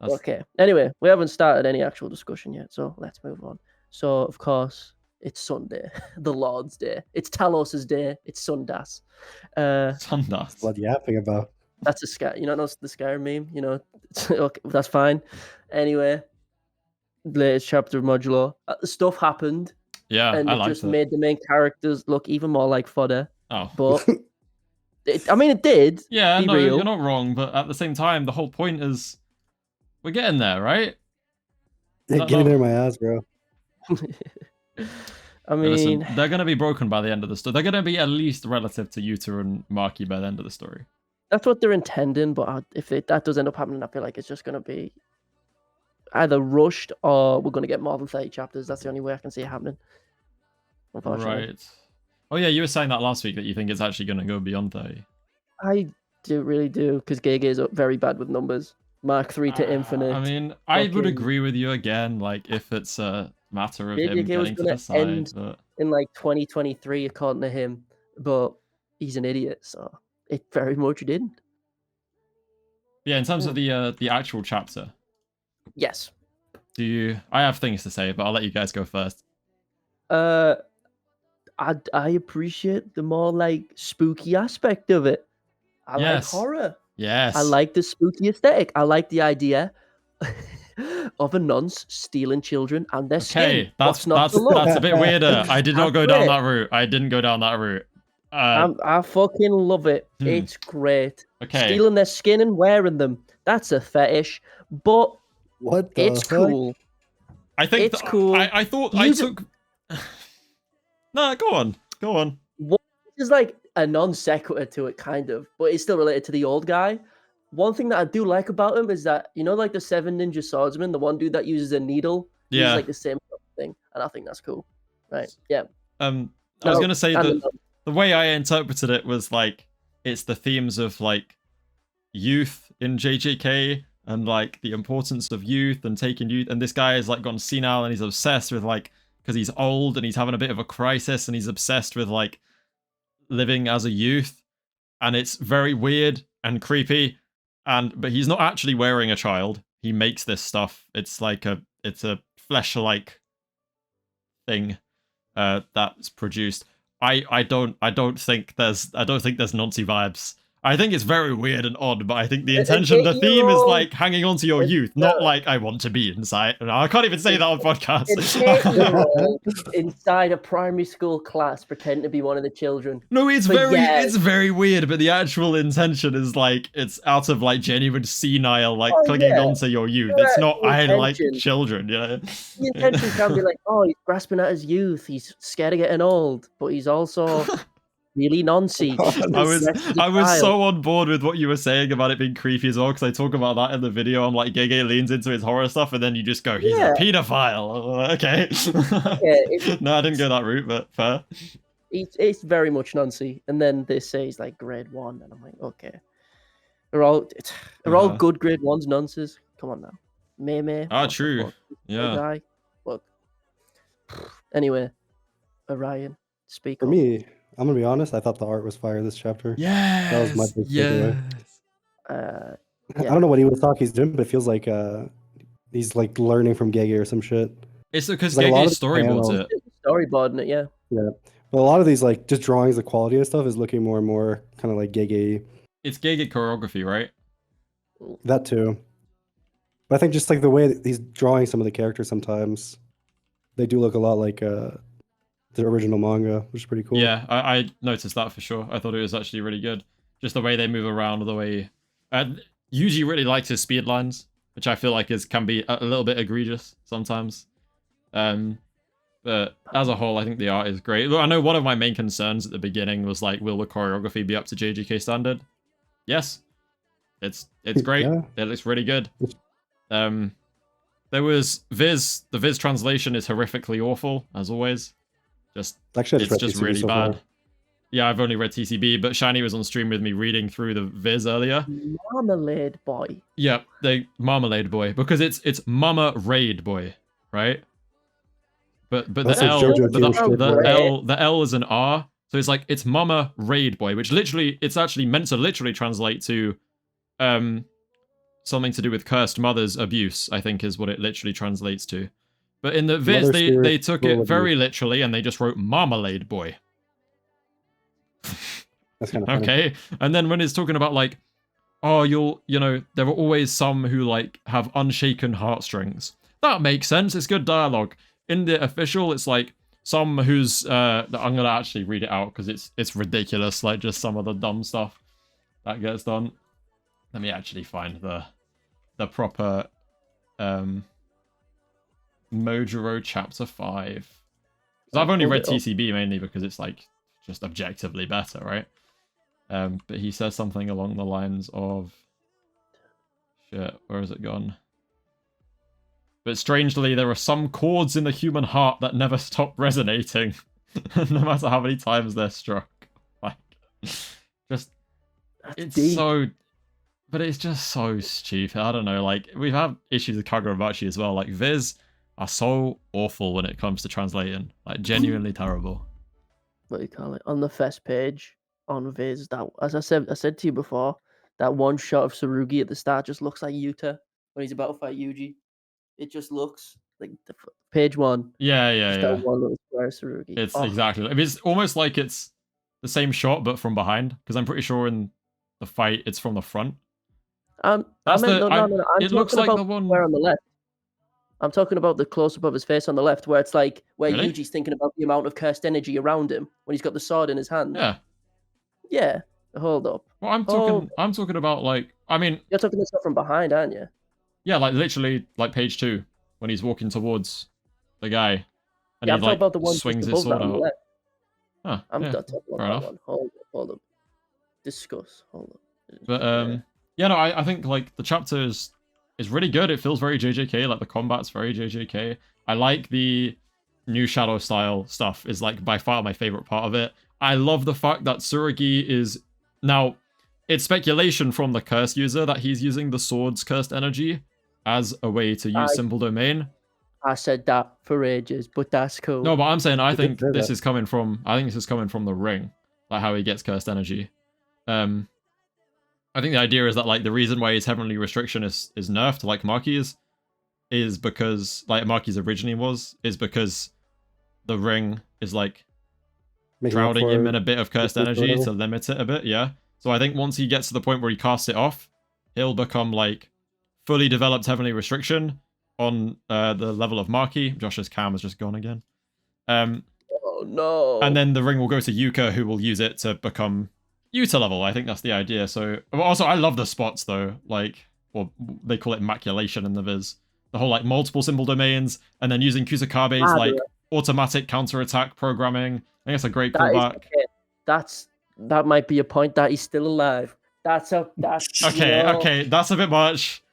Okay. Anyway, we haven't started any actual discussion yet, so let's move on. So, of course, it's Sunday, the Lord's Day. It's Talos's day. It's Sundas. Sundas. What are you yapping about? That's a Sky. You know, that's the Sky meme. You know, okay, that's fine. Anyway, latest chapter of Modulo. Stuff happened. Yeah, and it just made the main characters look even more like fodder. Oh, but I mean, it did. Yeah, no, real. you're not wrong. But at the same time, the whole point is we're getting there, right? Yeah, getting there, my ass, bro. I mean, listen, they're gonna be broken by the end of the story. They're gonna be at least relative to Yuta and Maki by the end of the story. That's what they're intending, but if that does end up happening, I feel like it's just gonna be either rushed or we're gonna get more than 30 chapters. That's the only way I can see it happening. Right. Oh yeah, you were saying that last week that you think it's actually gonna go beyond 30. I really do, because Gege is very bad with numbers. Mark 3 to infinite. I mean, I would agree with you again. Like, if it's a matter of him getting to decide, but in like 2023, according to him, but he's an idiot, so it very much didn't. Yeah, in terms of the actual chapter. Yes. I have things to say, but I'll let you guys go first. I appreciate the more like spooky aspect of it. I like horror. Yes. I like the spooky aesthetic. I like the idea of a nonce stealing children and their skin. That's a bit weirder. I did not go down that route. I didn't go down that route. I fucking love it. It's great. Okay. Stealing their skin and wearing them. That's a fetish. But it's cool. I think it's cool. I thought I took... No, go on. It's like a non sequitur to it, kind of, but it's still related to the old guy. One thing that I do like about him is that, you know, like the 7 ninja swordsmen, the one dude that uses a needle, uses like the same thing, and I think that's cool. Right? Yeah. I was gonna say that the way I interpreted it was like it's the themes of like youth in JJK and like the importance of youth and taking youth, and this guy has like gone senile and he's obsessed with like, because he's old and he's having a bit of a crisis and he's obsessed with like living as a youth, and it's very weird and creepy, but he's not actually wearing a child. He makes this stuff. It's like it's a flesh-like thing that's produced. I don't think there's Nazi vibes. I think it's very weird and odd, but I think the intention, the theme is like hanging on to your youth, not like I want to be inside. No, I can't even say that on podcast. Inside a primary school class, pretending to be one of the children. No, it's very weird, but the actual intention is like it's out of like genuine senile, like clinging onto your youth. It's not I like children, you know. The intention can be like, oh, he's grasping at his youth, he's scared of getting old, but he's also really noncy. I was so on board with what you were saying about it being creepy as well, because I talk about that in the video. I'm like, Gege leans into his horror stuff, and then you just go, he's a pedophile. Okay. No, I didn't go that route, but fair. It's very much noncy, and then they say he's like grade 1, and I'm like, okay. They're all good grade 1s nonces. Come on now. Meme. True. Yeah. Look. Anyway, Orion, speak for me. I'm gonna be honest. I thought the art was fire this chapter. Yeah, that was my big takeaway. I don't know what he's doing, but it feels like he's like learning from Gege or some shit. It's because Gege storyboards it. Storyboarding it, yeah. But a lot of these like just drawings, the quality and stuff is looking more and more kind of like Gege. It's Gege choreography, right? That too. But I think just like the way that he's drawing some of the characters, sometimes they do look a lot like the original manga, which is pretty cool. Yeah, I noticed that for sure. I thought it was actually really good. Just the way they move around, the way... Yuji really likes his speed lines, which I feel like can be a little bit egregious sometimes. But as a whole, I think the art is great. Look, I know one of my main concerns at the beginning was like, will the choreography be up to JJK standard? Yes. It's great. Yeah. It looks really good. There was Viz. The Viz translation is horrifically awful, as always. It's just really bad. Far. Yeah, I've only read TCB, but Shiny was on stream with me reading through the Viz earlier. Marmalade Boy. Yeah, Marmalade Boy, because it's Mama Raid Boy, right? But the L is an R, so it's like it's Mama Raid Boy, which it's actually meant to literally translate to something to do with cursed mother's abuse, I think is what it literally translates to. But in the Viz, they took it very literally and they just wrote Marmalade Boy. That's kind of funny. Okay. And then when it's talking about like, oh, there are always some who like have unshaken heartstrings. That makes sense. It's good dialogue. In the official, it's like some who's I'm gonna actually read it out because it's ridiculous, like just some of the dumb stuff that gets done. Let me actually find the proper Modulo chapter 5. Because I've only read TCB mainly because it's like just objectively better, right? But he says something along the lines of shit, where has it gone? But strangely, there are some chords in the human heart that never stop resonating, no matter how many times they're struck. Like, just it's deep. So, but it's just so stupid. I don't know. Like we've had issues with Kagurabachi as well. Like Viz are so awful when it comes to translating. Like genuinely terrible. What do you call it? On the first page on Viz, that as I said to you before, that one shot of Tsurugi at the start just looks like Yuta when he's about to fight Yuji. It just looks like page 1. Yeah. That one little square Tsurugi. It's exactly. I mean, it's almost like it's the same shot but from behind. Because I'm pretty sure in the fight it's from the front. No. It looks like the one where on the left. I'm talking about the close-up of his face on the left, where it's like where really? Yuji's thinking about the amount of cursed energy around him when he's got the sword in his hand. Yeah. Hold up. Well, I'm talking about like, I mean, you're talking about stuff from behind, aren't you? Yeah, like literally like page 2 when he's walking towards the guy and I'm he like about the one swings his sword out. Huh, I'm not talking about that one. Hold up. Discuss. Hold up. But yeah, no, I think like the chapter is really good. It feels very JJK, like the combat's very JJK. I like the new Shadow style stuff is like by far my favorite part of it. I love the fact that Tsurugi is now, it's speculation from the curse user that he's using the sword's cursed energy as a way to use simple domain. I said that for ages, but that's cool. No, but I'm saying I think this is coming from the ring, like how he gets cursed energy. I think the idea is that like the reason why his heavenly restriction is nerfed like Maki's is because like Maki's originally is because the ring is like shrouding him in a bit of cursed energy to limit it a bit, yeah. So I think once he gets to the point where he casts it off, he'll become like fully developed heavenly restriction on the level of Maki. Josh's cam has just gone again. Oh no. And then the ring will go to Yuka, who will use it to become Yuta level. I think that's the idea. So also I love the spots though, like, well, they call it maculation in the Viz. The whole like multiple symbol domains and then using Kusakabe's like automatic counterattack programming. I think it's a great callback. That might be a point that he's still alive. That's okay. That's a bit much.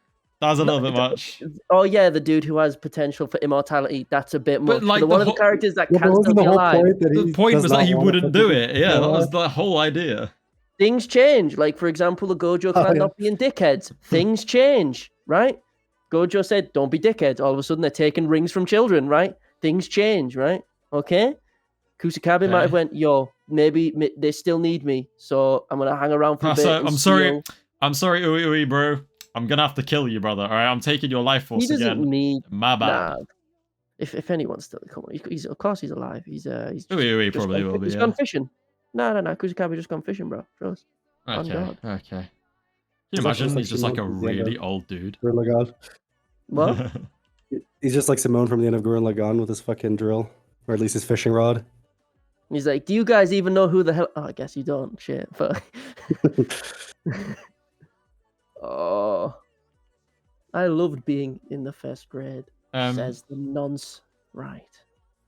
That's a little bit much. Oh yeah, the dude who has potential for immortality. That's a bit much. But like one of the characters that can still be alive. The point was that he wouldn't do it. Yeah, that was the whole idea. Things change. Like for example, the Gojo clan not being dickheads. Things change, right? Gojo said, "Don't be dickheads." All of a sudden, they're taking rings from children, right? Things change, right? Okay. Kusakabe might have went, yo, maybe they still need me, so I'm gonna hang around for a bit. I'm sorry, Ui, bro. I'm gonna have to kill you, brother. All right, I'm taking your life force again. He doesn't need. My bad. Nah. If anyone's still, come on, he's of course he's alive. He's Ui probably will be. He's gone fishing. No. Kusakabe just gone fishing, bro. Trust. Okay. Can you imagine? He's just like a really old dude. Gurren Lagann. What? He's just like Simone from the end of Gurren Lagann with his fucking drill, or at least his fishing rod. He's like, do you guys even know who the hell? Oh, I guess you don't. Shit. But... oh, I loved being in the first grade. Says the nonce. Right.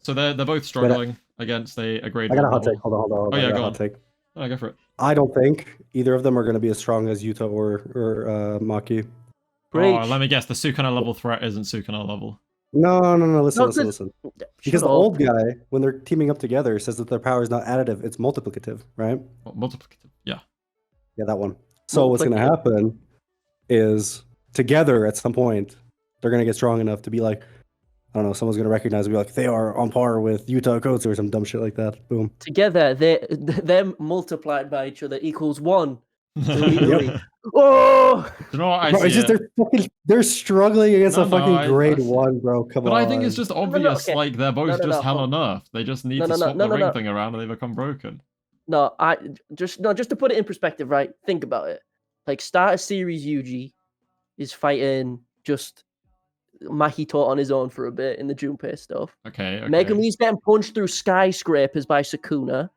So they're both struggling against a grade. I got a hot take. Hold on. Oh yeah, go on. Take. Oh, go for it. I don't think either of them are going to be as strong as Yuta or Maki. Oh, let me guess. The Sukuna level threat isn't Sukuna level. No. Listen. Because the old guy, when they're teaming up together, says that their power is not additive, it's multiplicative, right? Multiplicative, yeah. Yeah, that one. So what's going to happen is together at some point, they're going to get strong enough to be like, I don't know, someone's going to recognize and be like, they are on par with Yuta Okotsu or some dumb shit like that. Boom. Together, them multiplied by each other equals 1. Yep. Oh, you know what I Bro, see? it's just they're struggling against a fucking grade see. 1, bro. Come on. But I think it's just obvious, okay. like they're both just hella nerfed. They just need to swap the ring thing around and they become broken. No, just to put it in perspective, right? Think about it. Like Starter Series Yuji is fighting just Mahito on his own for a bit in the Junpei stuff. Okay. Megumi's getting punched through skyscrapers by Sukuna.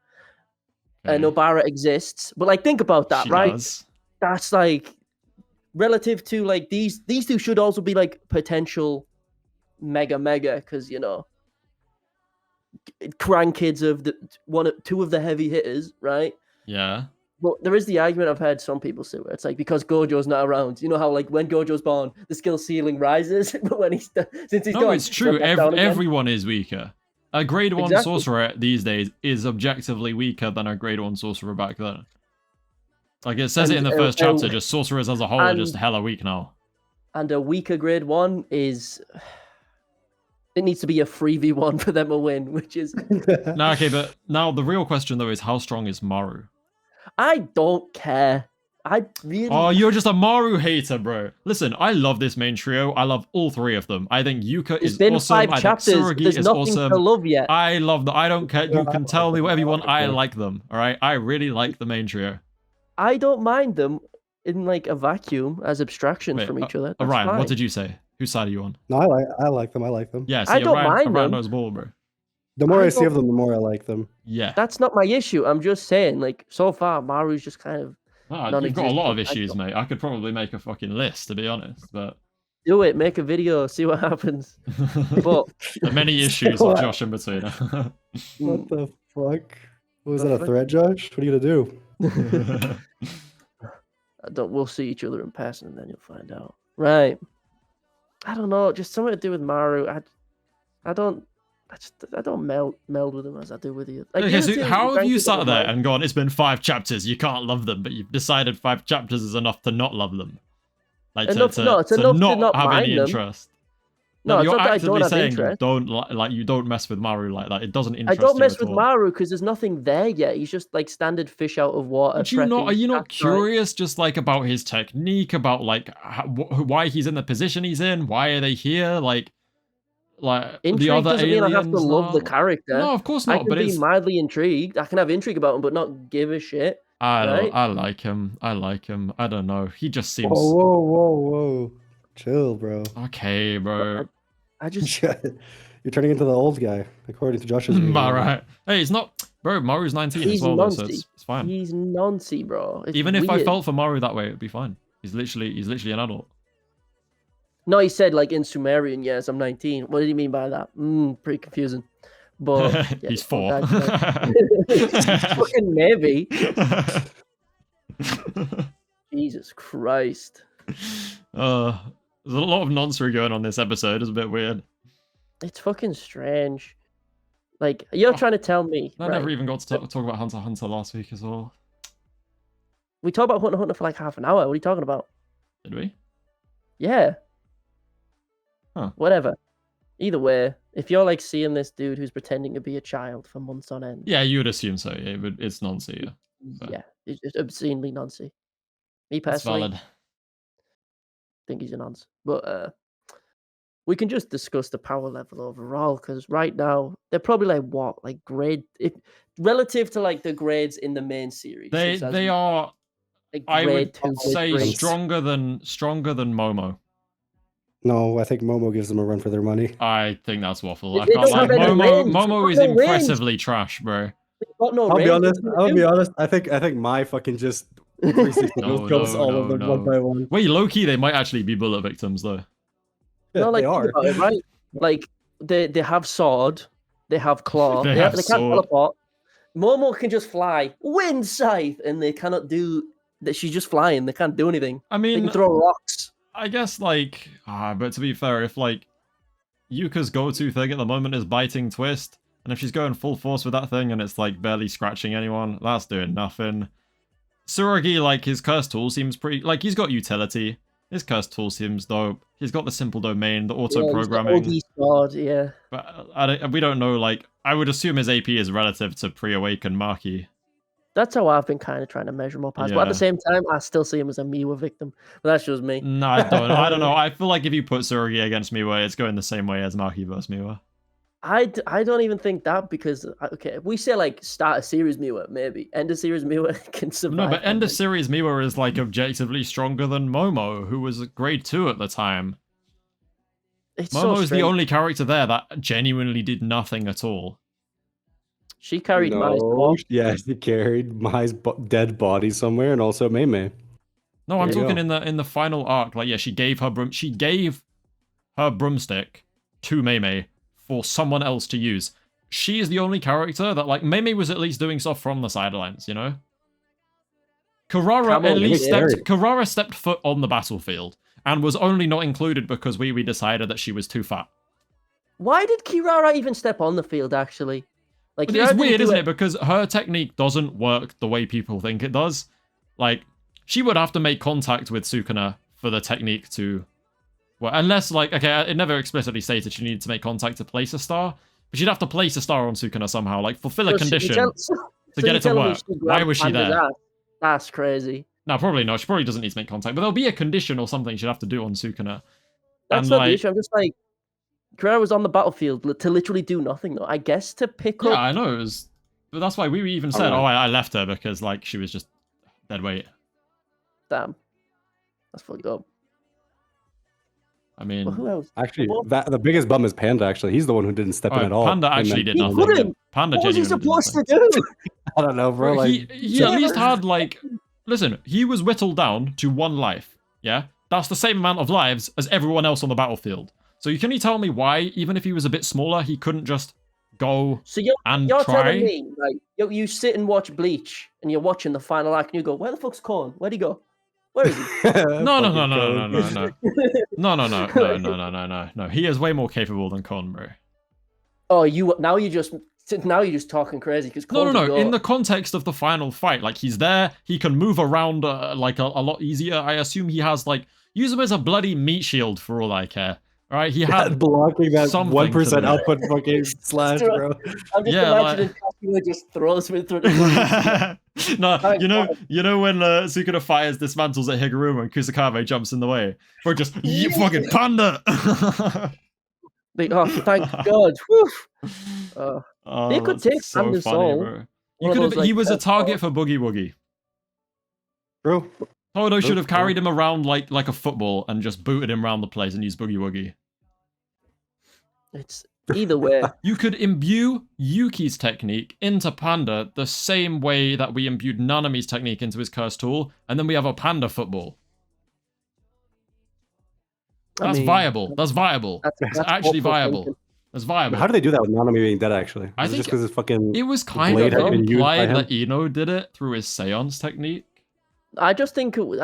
And Nobara exists. But like think about that, right? Does. That's like relative to like these two should also be like potential mega because grandkids of two of the heavy hitters, right? Yeah. But there is the argument I've heard some people say where it's like because Gojo's not around, you know how like when Gojo's born the skill ceiling rises, but when since he's gone, it's true. Everyone is weaker. A grade 1 sorcerer these days is objectively weaker than a grade 1 sorcerer back then. Like it says it in the first chapter, just sorcerers as a whole are just hella weak now. And a weaker grade 1 is... It needs to be a 3v1 for them to win, which is... No, okay, but now the real question though is how strong is Maru? I don't care. I really... Oh, you're just a Maru hater, bro. Listen, I love this main trio. I love all 3 of them. I think Yuka is awesome. It's been 5 chapters. There's nothing awesome. to love yet. I love them. I don't care. You can tell me whatever you want. I like them. All right. I really like the main trio. I don't mind them in like a vacuum as abstractions from each other. Orion, what did you say? Whose side are you on? No, I like them. I like them. Yeah, see, I don't mind Orion them. knows ball, bro. The more I see of them, the more I like them. Yeah. That's not my issue. I'm just saying, like, so far, Maru's just kind of... You've got a lot of issues, mate. I could probably make a fucking list, to be honest, but... Do it. Make a video. See what happens. But the many issues with Josh in between. What the fuck? Was that a threat, Josh? What are you gonna do? We'll see each other in person, and then you'll find out. Right. I don't know. Just something to do with Maru. I don't meld with him as I do with you. Like, okay, so how have you sat there and gone, it's been 5 chapters, you can't love them, but you've decided 5 chapters is enough to not love them? Like, enough, to enough not have mind any them. interest? No, you're it's not that I actively don't have saying interest. you don't mess with Maru like that. It doesn't interest I don't you mess at with all. Maru because there's nothing there yet. He's just like standard fish out of water. Are you not curious just like about his technique, about like why he's in the position he's in? Why are they here? Like intrigue the other doesn't aliens. mean I have to love the character. No, of course not. I can be mildly intrigued. I can have intrigue about him, but not give a shit. I like him. I don't know. He just seems. Whoa. Chill, bro. Okay, bro. I just. You're turning into the old guy, according to Josh's. All right. Hey, he's not. Bro, Maru's 19 as well, though, so it's fine. He's noncy, bro. Even if I felt for Maru that way, it'd be fine. He's literally an adult. No, he said like in Sumerian, yes, I'm 19. What did he mean by that? Pretty confusing. But yeah, he's 4. Fucking maybe. Jesus Christ. There's a lot of nonsense going on this episode. It's a bit weird. It's fucking strange. Like, you're trying to tell me. I never even got to talk about Hunter x Hunter last week as well. We talked about Hunter x Hunter for like half an hour. What are you talking about? Did we? Yeah. Huh. Whatever. Either way, if you're like seeing this dude who's pretending to be a child for months on end. Yeah, you would assume so. Yeah, it's nonsense. Yeah, it's obscenely nonsense. Me personally, valid. think he's a nonce. But we can just discuss the power level overall, because right now they're probably like what, like grade, if relative to like the grades in the main series. They are. Like I would say grade. stronger than Momo. No, I think Momo gives them a run for their money. I think that's waffle. I can't like Momo is impressively trash, bro. I'll be honest. I think my fucking just 360 kills all of them one by one. Wait, low-key, they might actually be bullet victims though. No, like they are. It, right? Like they have sword, they have claw, they can't teleport. Momo can just fly, wind scythe, and they cannot do that. She's just flying. They can't do anything. I mean, they can throw rocks. I guess like, but to be fair, if like Yuka's go-to thing at the moment is biting twist, and if she's going full force with that thing and it's like barely scratching anyone, that's doing nothing. Tsurugi, like his curse tool seems pretty, like he's got utility. His curse tool seems dope. He's got the simple domain, the auto programming. Yeah. But we don't know. Like I would assume his AP is relative to pre-awakened Maki. That's how I've been kind of trying to measure him up as. But at the same time, I still see him as a Miwa victim. But that's just me. No, I don't know. I feel like if you put Tsurugi against Miwa, it's going the same way as Maki versus Miwa. I don't even think that because, okay, if we say like start of series Miwa, maybe. End of series Miwa can survive. No, but end of series Miwa is like objectively stronger than Momo, who was grade 2 at the time. Momo is the only character there that genuinely did nothing at all. She carried Mai's body. Yeah, she carried Mai's dead body somewhere, and also Mei. No, I'm talking in the final arc. Like, yeah, she gave her broomstick to Mei for someone else to use. She is the only character that, like, Mei was at least doing stuff from the sidelines, you know? Karara stepped foot on the battlefield and was only not included because we decided that she was too fat. Why did Kirara even step on the field, actually? Like, it's weird, isn't it? Because her technique doesn't work the way people think it does. Like, she would have to make contact with Sukuna for the technique to... Well, unless, like, okay, it never explicitly stated she needed to make contact to place a star, but she'd have to place a star on Sukuna somehow, like, fulfill a condition to get it to work. Why was she there? That's crazy. No, probably not. She probably doesn't need to make contact, but there'll be a condition or something she'd have to do on Sukuna. That's not the issue. I'm just like... Kirara was on the battlefield to literally do nothing, though. I guess to pick up... Yeah, I know. But that's why we even said, I left her because, like, she was just dead weight. Damn. That's fucked up. I mean... Well, who else? Actually, the biggest bum is Panda, actually. He's the one who didn't step in at all. Panda actually did nothing. Panda what was he supposed to do? I don't know, bro. Like, he at least had, like... Listen, he was whittled down to 1 life, yeah? That's the same amount of lives as everyone else on the battlefield. So can you tell me why, even if he was a bit smaller, he couldn't just go and you're try? Telling me, like, you sit and watch Bleach, and you're watching the final act, and you go, where the fuck's Korn? Where'd he go? Where is he? No. No. He is way more capable than Korn, bro. Oh, now you're just talking crazy because no. In the context of the final fight, like, he's there, he can move around like a lot easier. I assume he has, like, use him as a bloody meat shield for all I care. Right, he had blocking that 1% output fucking slash, bro. I'm just imagining Kakula just throws me through the No, you know when Sukuna fires dismantles at Higuruma and Kusakabe jumps in the way? Or just fucking Panda. Thank God. They could take Panda's soul. He was a target for Boogie Woogie. Bro. Todo should have carried him around like a football and just booted him around the place and used Boogie Woogie. It's either way. You could imbue Yuki's technique into Panda the same way that we imbued Nanami's technique into his cursed tool, and then we have a Panda football. That's viable. That's actually viable. That's viable. How do they do that with Nanami being dead, actually? I think just because it's fucking... It was kind of implied that Ino did it through his seance technique. I just think it was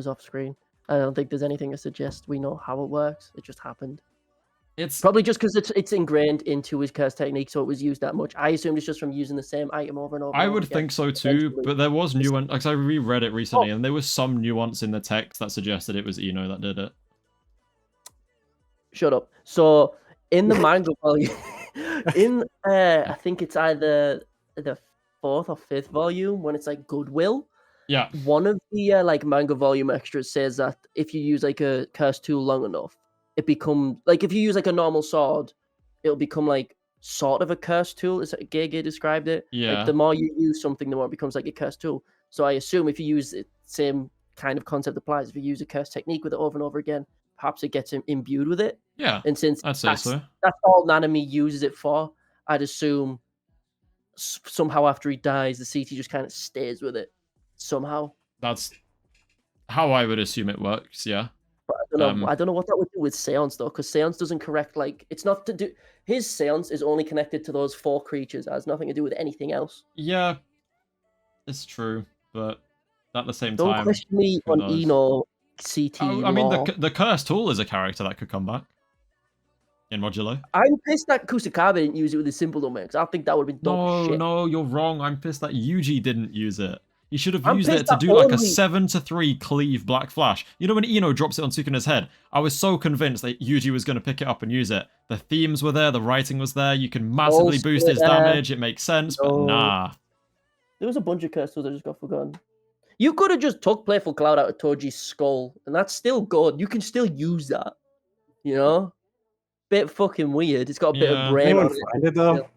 off screen. I don't think there's anything to suggest we know how it works. It just happened. It's probably just because it's ingrained into his curse technique, so it was used that much. I assumed it's just from using the same item over and over. I would think so too, but there was nuance. Like, I reread it recently, and there was some nuance in the text that suggested it was Ino that did it. Shut up. So in the manga volume, I think it's either the 4th or 5th volume when it's like Goodwill. Yeah. One of the like manga volume extras says that if you use like a curse tool long enough, it becomes like if you use like a normal sword, it'll become like sort of a curse tool. Is that Gege described it? Yeah. Like, the more you use something, the more it becomes like a curse tool. So I assume if you use it, same kind of concept applies. If you use a curse technique with it over and over again, perhaps it gets imbued with it. Yeah. And since I'd say so. That's all Nanami uses it for, I'd assume somehow after he dies, the CT just kind of stays with it somehow. That's how I would assume it works. Yeah. But I don't know what that would do with Seance though, because Seance doesn't correct, like, it's not to do. His Seance is only connected to those 4 creatures. It has nothing to do with anything else. Yeah, it's true, but at the same time, don't question me on Ino CT. I mean, the Cursed Tool is a character that could come back in Modulo. I'm pissed that Kusakabe didn't use it with his simple domain, because I think that would have been dope shit. No, you're wrong. I'm pissed that Yuji didn't use it. He should have used it to do like a 7-3 cleave Black Flash. You know when Ino drops it on Sukuna's head? I was so convinced that Yuji was going to pick it up and use it. The themes were there, the writing was there, you can massively boost his damage, it makes sense, but nah. There was a bunch of cursed tools I just got forgotten. You could have just took Playful Cloud out of Toji's skull, and that's still good. You can still use that. You know? Bit fucking weird. It's got a bit of brain. Anyone on find it though?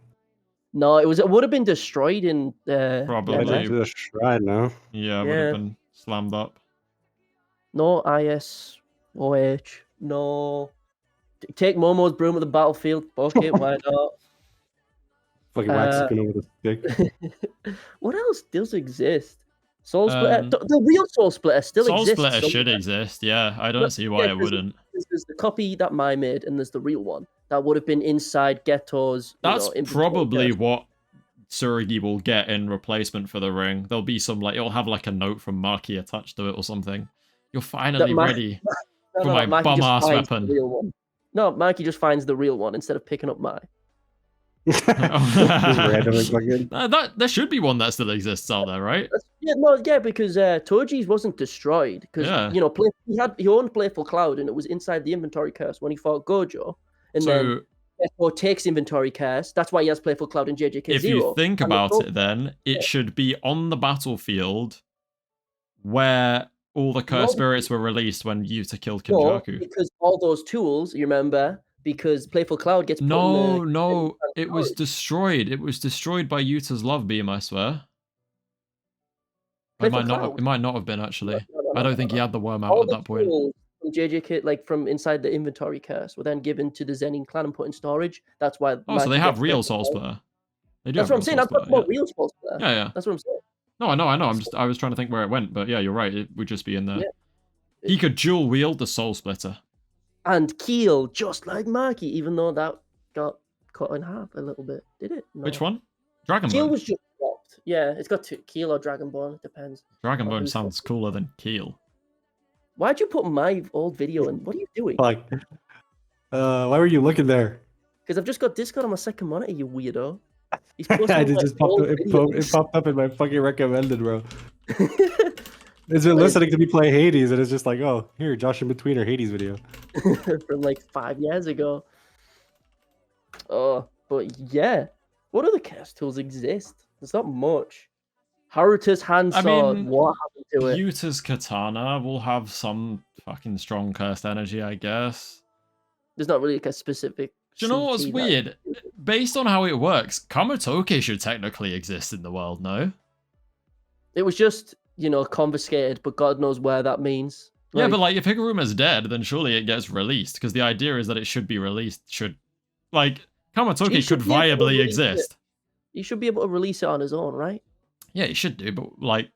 No, it would have been destroyed in probably destroyed now. Yeah, it would have been slammed up. No ISOH. No. Take Momo's broom at the battlefield. Fuck it, why not? Fucking wax Sukuna with a stick. What else does exist? Soul Splitter. The real Soul Splitter still exists. Soul Splitter should exist. Yeah, I don't see why it wouldn't. There's the copy that Mai made, and there's the real one that would have been inside Geto's. That's probably what Tsurugi will get in replacement for the ring. There'll be some it'll have like a note from Maki attached to it or something. You're finally ready for my bum ass weapon. No, Maki just finds the real one instead of picking up Mai. There should be one that still exists out there, right? Because Toji's wasn't destroyed because he owned Playful Cloud and it was inside the inventory curse when he fought Gojo, and then Ghetto takes inventory curse. That's why he has Playful Cloud in JJK Zero. If you think about it, then it should be on the battlefield where all the cursed spirits were released when Yuta killed Kinjaku. Because all those tools, you remember. Because Playful Cloud gets put No, it was destroyed. It was destroyed by Yuta's love beam, I swear. It might not have been actually. I don't think he had the worm out at that point. From JJK, from inside the inventory curse, were then given to the Zenin clan and put in storage. That's why. So they have real Soul Splitter. That's what I'm saying. That's what real Soul Splitter. Yeah. That's what I'm saying. No, I know. I was trying to think where it went, but yeah, you're right. It would just be in there. Yeah. He could dual wield the Soul Splitter. And Keel, just like Maki, even though that got cut in half a little bit. Did it? No. Which one? Dragonbone. Keel was just dropped. Yeah, it's got two. Keel or Dragonbone, it depends. Dragonbone sounds cooler than Keel. Why'd you put my old video in? What are you doing? Why were you looking there? Because I've just got Discord on my second monitor, you weirdo. It popped up in my fucking recommended, bro. It's been listening to me play Hades, and it's just like, oh, here, Josh in between our Hades video. From 5 years ago. But yeah. What other cast tools exist? There's not much. Haruta's hand sword, what happened to it? Yuta's katana will have some fucking strong cursed energy, I guess. There's not really a specific... Do you know what's weird? Based on how it works, Kamatoke should technically exist in the world, no? It was just... confiscated, but God knows where that means. Yeah, but if Higuruma's dead, then surely it gets released, because the idea is that it should be released. Kamatoke could viably exist. He should be able to release it on his own, right? Yeah, he should do, but I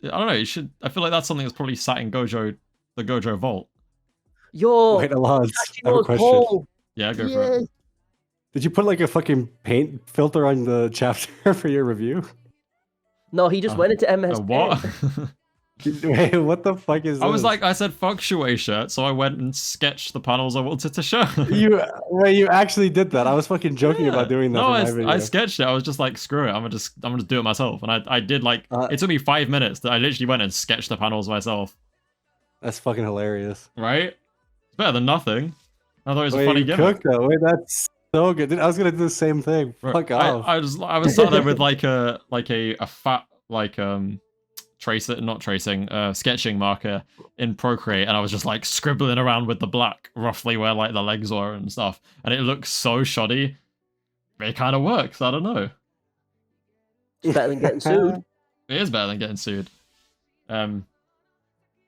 don't know, he should. I feel like that's something that's probably sat in the Gojo vault. Yo, wait, Alaz, I have a question. Yeah, go for it. Did you put a fucking paint filter on the chapter for your review? No, he just went into MS. What? Wait, what the fuck is this? I said fuck Shueisha, so I went and sketched the panels I wanted to show. You actually did that. I was fucking joking about doing that. No, I sketched it. I was just like, screw it. I'm gonna do it myself. And I did it took me 5 minutes. I literally went and sketched the panels myself. That's fucking hilarious. Right? It's better than nothing. I thought it was a funny gimmick. Wait, that's so good. Dude, I was gonna do the same thing. Fuck off. I was sat there with a fat sketching marker in Procreate, and I was just scribbling around with the black roughly where the legs were and stuff, and it looks so shoddy. It kind of works. I don't know. It's better than getting sued. It is better than getting sued. But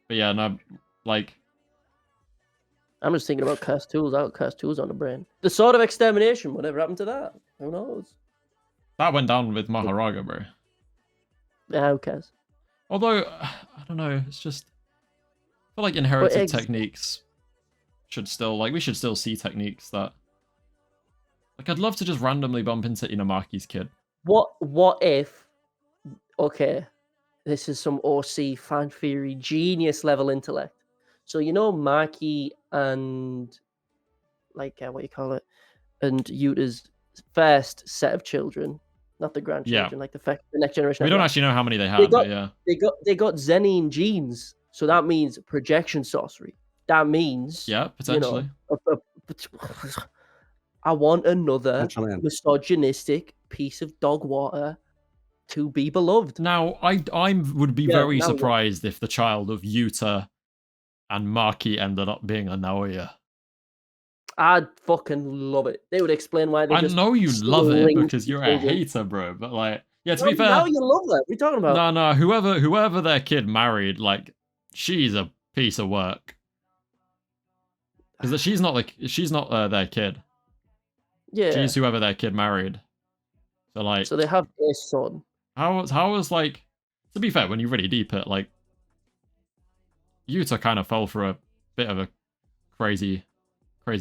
yeah, no, I'm just thinking about cursed tools. I got cursed tools on the brain. The Sword of Extermination. Whatever happened to that? Who knows? That went down with Maharaga, bro. Yeah, who cares? Although, I don't know. It's just... I feel like inherited techniques should still... we should still see techniques that... I'd love to just randomly bump into Inamaki's kid. What if... Okay. This is some OC fan theory genius level intellect. So, Maki and, what do you call it? And Yuta's first set of children, not the grandchildren, the next generation. We don't actually know how many they have, but yeah. They got Zenin genes, so that means projection sorcery. That means... Yeah, potentially. I want another misogynistic piece of dog water to be beloved. Now, I would be very surprised if the child of Yuta and Maki ended up being a Naoya. I'd fucking love it. They would explain why they I know you love it because you're a hater, bro. But like, yeah, to be fair, now you love that. What are you talking about? No, whoever their kid married, like, she's a piece of work. Because she's not their kid. Yeah, she's whoever their kid married. So like, so they have a son. How was like? To be fair, when you really deep it, like, Yuta kind of fell for a bit of a crazy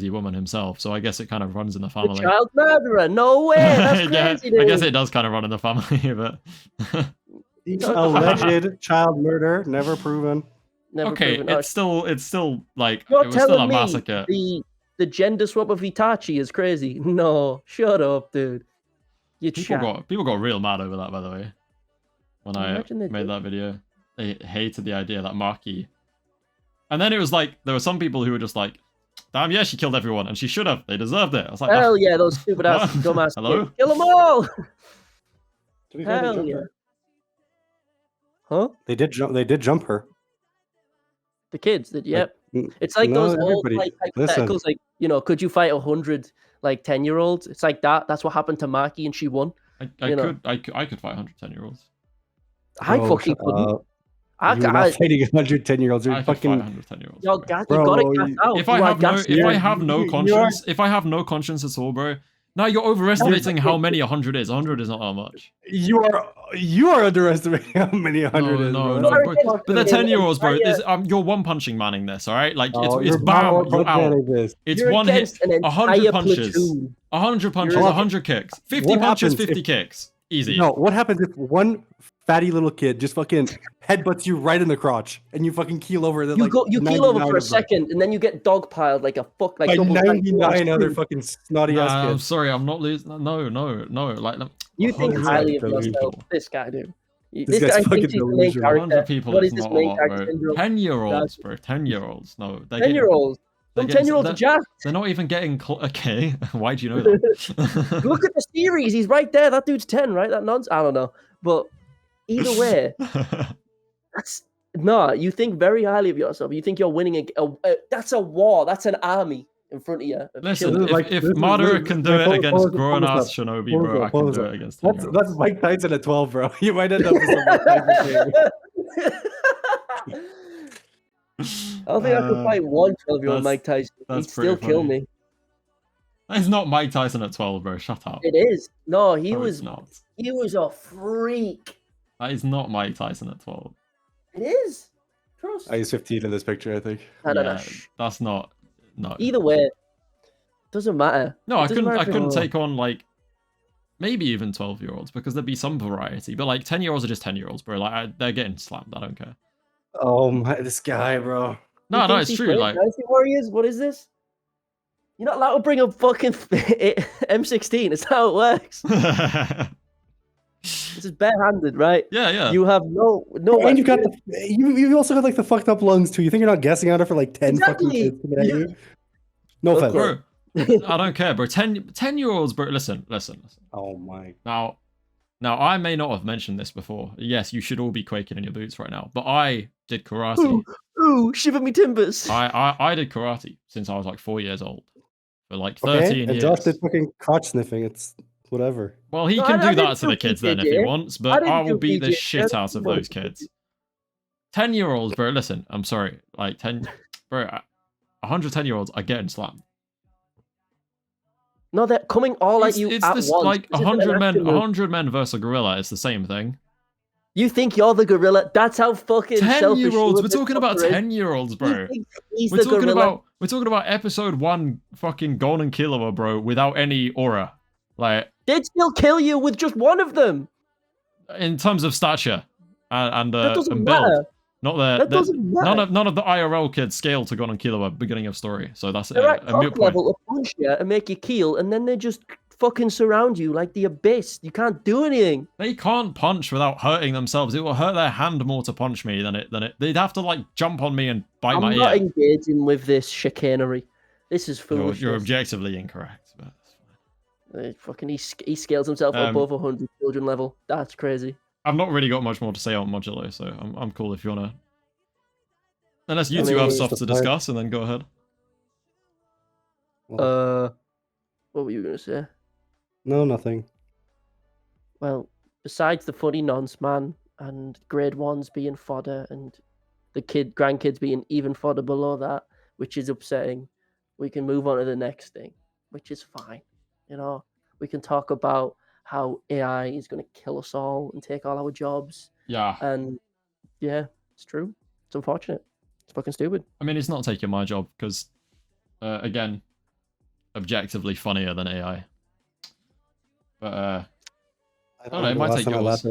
woman himself. So I guess it kind of runs in the family. The child murderer? No way. That's crazy. Yeah, I guess it does kind of run in the family, but alleged child murder, never proven. Never okay, proven. it's still like You're it was still a telling massacre. me the gender swap of Itachi is crazy. No, shut up, dude. People got real mad over that, by the way. When I made that video, they hated the idea that Maki. And then it was like there were some people who were just like, "Damn, yeah, she killed everyone, and she should have. They deserved it." I was like, "Hell yeah, those stupid ass dumbass Hello? kids. Kill them all." Hell yeah. Huh? They did jump her. The kids did, yep. It's like those old like hypotheticals, like, you know, could you fight 100 like 10-year-olds? It's like that. That's what happened to Maki, and she won. I could fight 110-year-olds. I fucking couldn't. You're not fighting 110-year-olds. You're fucking 110-year-olds. You gotta get out. If I have no conscience at all, bro. Now you're overestimating how many 100 is. 100 is not that much. You are underestimating how many 100 is. No, but they're 10-year-olds, bro. You're one punching manning this, all right? Like it's bam, you're out. It's one hit, 100 punches, 100 punches, 100 kicks, 50 punches, 50 kicks. Easy. No, what happens if one fatty little kid just fucking headbutts you right in the crotch and you fucking keel over? You keel over for a second and then you get dogpiled like 99 other fucking snotty ass kids. I'm sorry, I'm not losing. No. Like you think highly of yourself, this guy, dude. This guy's fucking delusional. 100 people. What is this main character syndrome? 10-year-olds, bro. 10-year-olds. No, 10-year-olds. Some 10-year-olds are jacked. They're not even getting okay. Why do you know that? Look at the series. He's right there. That dude's 10, right? That nonsense. I don't know, but either way, you think very highly of yourself. You think you're winning that's a war. That's an army in front of you. Listen, if Madara can do it against grown-ass Shinobi, bro, I can do it against 10-year-olds. That's Mike Tyson at 12, bro. You might end up with some Mike Tyson thing. I don't think I could fight one 12-year-old Mike Tyson. He'd still kill me. That's not Mike Tyson at 12, bro. Shut up. It is. No, he was not. He was a freak. That is not Mike Tyson at 12. It is. Trust. He's 15 in this picture, I think. That's not. No. Either way, doesn't matter. No, I couldn't take on like maybe even 12-year-olds because there'd be some variety. But like 10-year-olds are just 10-year-olds, bro. Like they're getting slammed. I don't care. Oh my, this guy, bro. No, it's true. Like Dynasty Warriors, what is this? You're not allowed to bring a fucking M16. It's how it works. This is barehanded, right? Yeah. You have no. And you've got you also got like the fucked up lungs too. You think you're not guessing at it for like 10 fucking kids coming at you? No offense. Bro, I don't care, bro. 10-year-olds, bro. Listen. Oh my. Now, I may not have mentioned this before. Yes, you should all be quaking in your boots right now. But I did karate. Ooh, shiver me timbers. I did karate since I was like 4 years old. For like 13 years. And Josh did fucking crotch sniffing. It's whatever. Well, he can do that to the kids then if he wants. But I will beat the shit out of those kids. 10-year-olds, bro. Listen, I'm sorry. Like 110-year-olds are getting slammed. No, they're coming all at you at once. Like 100 men versus a gorilla. It's the same thing. You think you're the gorilla? That's how fucking 10-year-olds. We're talking about 10-year-olds, bro. We're talking about episode 1 fucking Golden Killua, bro, without any aura. Like they'd still kill you with just one of them. In terms of stature and build. Matter. Not none of the IRL kids scale to Golden Killua beginning of story. So that's they're at a mute point. Level to punch you and make you keel, and then they just fucking surround you like the abyss. You can't do anything. They can't punch without hurting themselves. It will hurt their hand more to punch me than it. They'd have to like jump on me and bite my ear. I'm not engaging with this chicanery. This is foolish. You're objectively incorrect. But He scales himself above 100 children level. That's crazy. I've not really got much more to say on Modulo, so I'm cool if you wanna. Unless you two have stuff to discuss, and then go ahead. What were you gonna say? No, nothing. Well, besides the funny nonce man and grade 1s being fodder and the grandkids being even fodder below that, which is upsetting, we can move on to the next thing, which is fine. You know, we can talk about how AI is going to kill us all and take all our jobs. Yeah. And yeah, it's true. It's unfortunate. It's fucking stupid. I mean, it's not taking my job because, again, objectively funnier than AI. But I don't know. It might take yours.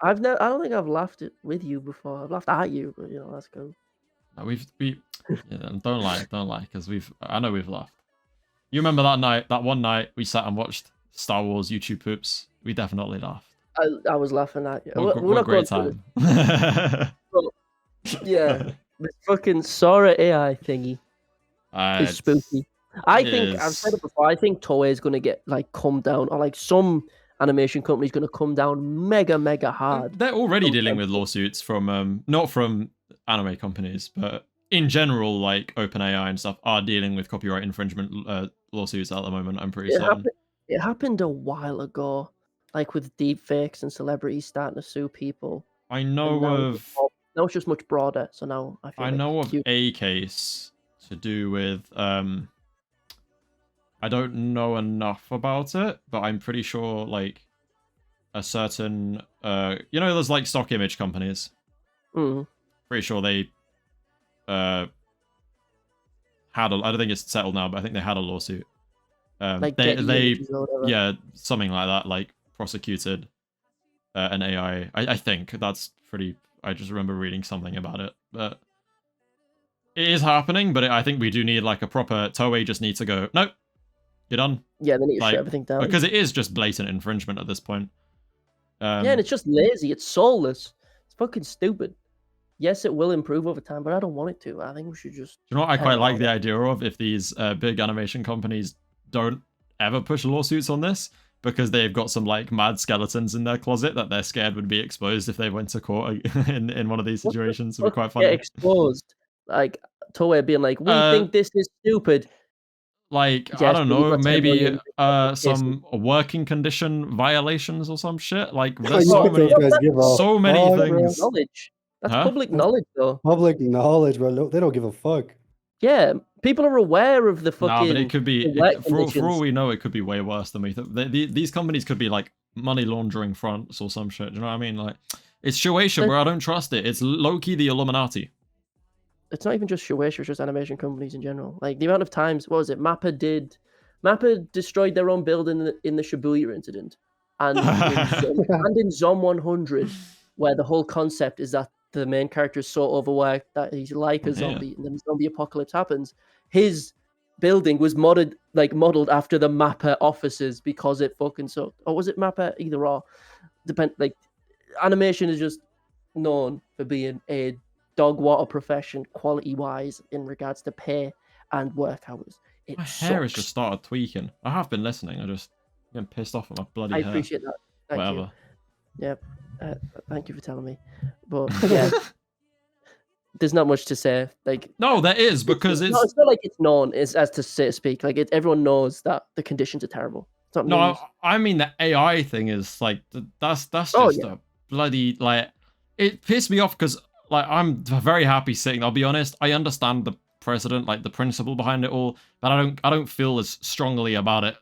I don't think I've laughed with you before. I've laughed at you, but that's cool. No, don't lie, because I know we've laughed. You remember that one night we sat and watched Star Wars YouTube poops? We definitely laughed. I was laughing at you. What a great time. Yeah, the fucking Sora AI thingy is spooky. I think I've said it before. I think Toei is going to get come down, or some animation company is going to come down mega hard. They're already dealing with lawsuits from not from anime companies, but in general, OpenAI and stuff are dealing with copyright infringement lawsuits at the moment. I'm pretty certain. It happened a while ago, with deepfakes and celebrities starting to sue people. I know now it's just much broader. So now I know of a case to do with I don't know enough about it, but I'm pretty sure a certain there's stock image companies. Pretty sure they had I don't think it's settled now, but I think they had a lawsuit. They something like that, prosecuted an AI. I think that's pretty. I just remember reading something about it, but it is happening. But I think we do need a proper Toei. Just needs to go. Nope, you're done. Yeah, they need to shut everything down because it is just blatant infringement at this point. And it's just lazy. It's soulless. It's fucking stupid. Yes, it will improve over time, but I don't want it to. I think we should just. Do you know what I quite like the idea of if these big animation companies don't ever push lawsuits on this because they've got some mad skeletons in their closet that they're scared would be exposed if they went to court in one of these situations. It'd be quite funny. Get exposed, Toei being we think this is stupid. I don't know, maybe some working condition violations or some shit. There's so many things. Knowledge. That's public knowledge, though. Public knowledge, bro. They don't give a fuck. Yeah, people are aware of the fucking. No, but it could be for all we know, it could be way worse than we think. These companies could be money laundering fronts or some shit. Do you know what I mean? It's Shueisha, bro. I don't trust it. It's low-key the Illuminati. It's not even just Shueisha, it's just animation companies in general. The amount of times, what was it? Mappa destroyed their own building in the Shibuya incident, and in Zom 100, where the whole concept is that the main character is so overworked that he's like a zombie, and then the zombie apocalypse happens. His building was modeled after the Mappa offices because it fucking sucked. Or was it Mappa? Either or. Animation is just known for being a dog water profession quality-wise in regards to pay and work hours. My hair has just started tweaking. I have been listening. I'm getting pissed off at my bloody hair. I appreciate that. Whatever. Yeah. Thank you for telling me. But yeah, there's not much to say. No, there is because it's not like it's known as to speak. Everyone knows that the conditions are terrible. No, I mean the AI thing is that's just a bloody it pissed me off because I'm very happy sitting. I'll be honest. I understand the precedent, the principle behind it all, but I don't feel as strongly about it